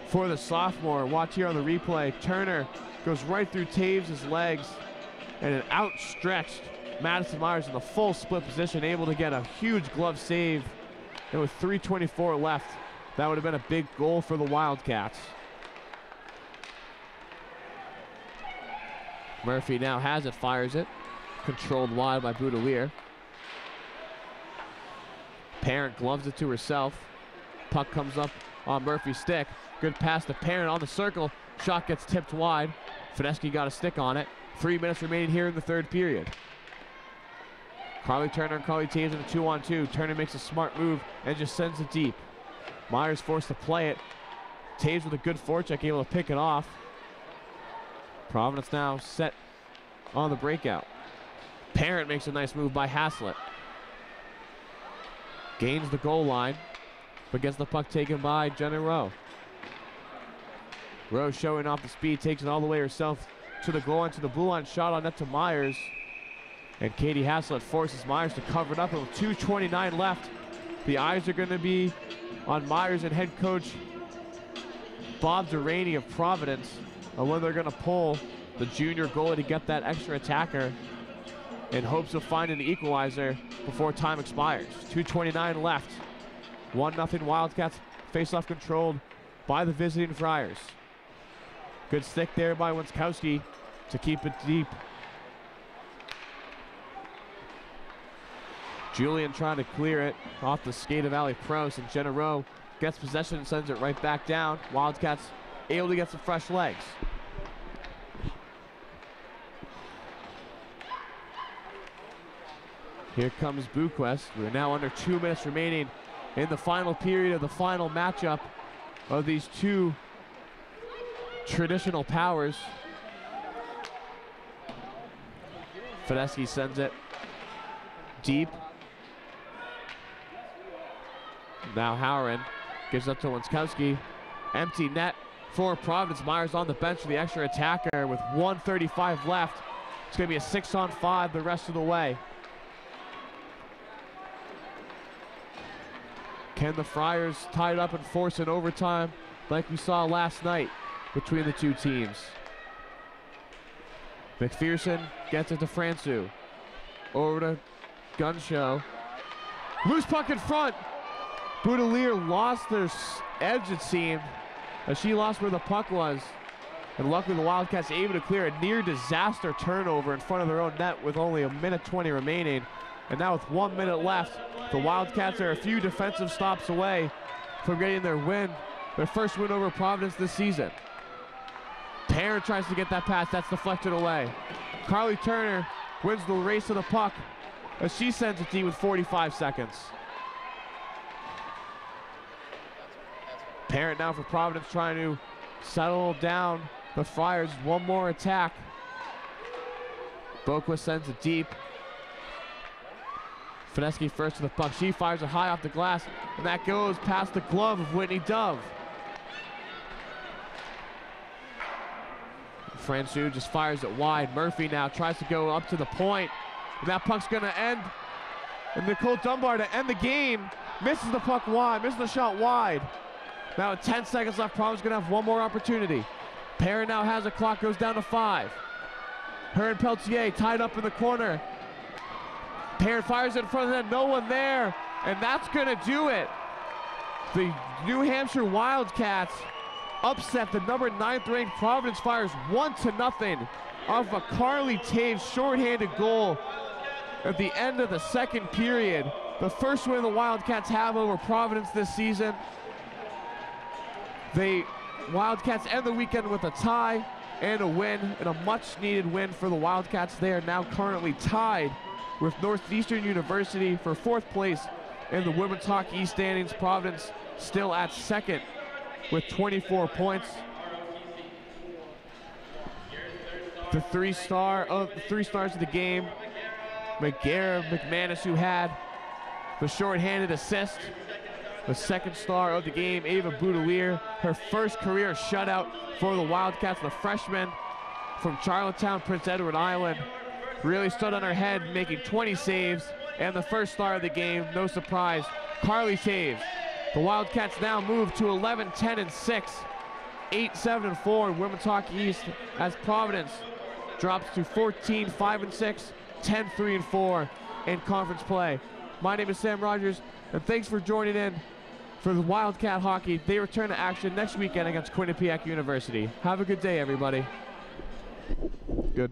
for the sophomore. Watch here on the replay. Turner goes right through Taves' legs, and an outstretched Madison Myers in the full split position, able to get a huge glove save. And with 3:24 left, that would have been a big goal for the Wildcats. Murphy now has it, fires it. Controlled wide by Boudelier. Parent gloves it to herself. Puck comes up on Murphy's stick. Good pass to Parent on the circle. Shot gets tipped wide. Fineski got a stick on it. 3 minutes remaining here in the third period. Carly Turner and Carly Taves in a 2-on-2. Turner makes a smart move and just sends it deep. Myers forced to play it. Taves with a good forecheck, able to pick it off. Providence now set on the breakout. Parent makes a nice move by Haslett. Gains the goal line, but gets the puck taken by Jenna Rowe. Rowe showing off the speed, takes it all the way herself to the goal line, to the blue line, shot on net to Myers. And Katie Haslett forces Myers to cover it up, and with 2:29 left, the eyes are going to be on Myers and head coach Bob Duraney of Providence on whether they're going to pull the junior goalie to get that extra attacker in hopes of finding the equalizer before time expires. 2:29 left. 1-0 Wildcats, face-off controlled by the visiting Friars. Good stick there by Winskowski to keep it deep. Julian trying to clear it off the skate of Ali Prost, and Jenna Rowe gets possession and sends it right back down. Wildcats able to get some fresh legs. Here comes Buquest. We're now under 2 minutes remaining in the final period of the final matchup of these two traditional powers. Fineski sends it deep. Now Howren gives up to Winskowski. Empty net for Providence. Myers on the bench for the extra attacker with 1:35 left. It's going to be a 6-on-5 the rest of the way. Can the Friars tie it up and force an overtime like we saw last night between the two teams? McPherson gets it to Francu. Over to Gunshow. Loose puck in front. Boudelier lost their edge, it seemed, as she lost where the puck was. And luckily the Wildcats able to clear a near disaster turnover in front of their own net with only 1:20 remaining. And now with 1 minute left, the Wildcats are a few defensive stops away from getting their win, their first win over Providence this season. Parent tries to get that pass, that's deflected away. Carly Turner wins the race to the puck as she sends it deep with 45 seconds. Parent now for Providence trying to settle down the Friars. One more attack. Boquist sends it deep. Fineski first to the puck. She fires it high off the glass, and that goes past the glove of Whitney Dove. Francu just fires it wide. Murphy now tries to go up to the point, and that puck's going to end. And Nicole Dunbar to end the game misses the puck wide, misses the shot wide. Now with 10 seconds left, Providence going to have one more opportunity. Parent now has a clock, goes down to 5. Her and Peltier tied up in the corner. Parent fires it in front of them, no one there, and that's going to do it. The New Hampshire Wildcats upset the number 9th ranked Providence Friars 1-0 off a Carly Taves shorthanded goal at the end of the second period. The first win the Wildcats have over Providence this season. The Wildcats end the weekend with a tie and a win, and a much needed win for the Wildcats. They are now currently tied with Northeastern University for 4th place in the women's hockey East standings. Providence still at 2nd with 24 points. The three stars of the game, McManus, who had the shorthanded assist. The 2nd star of the game, Ava Boudelier, her first career shutout for the Wildcats. The freshman from Charlottetown, Prince Edward Island, really stood on her head, making 20 saves. And the 1st star of the game, no surprise, Carly saves. The Wildcats now move to 11-10-6, 8-7-4 in women's hockey East, as Providence drops to 14-5-6, 10-3-4 in conference play. My name is Sam Rogers, and thanks for joining in for the Wildcat hockey. They return to action next weekend against Quinnipiac University. Have a good day, everybody. Good.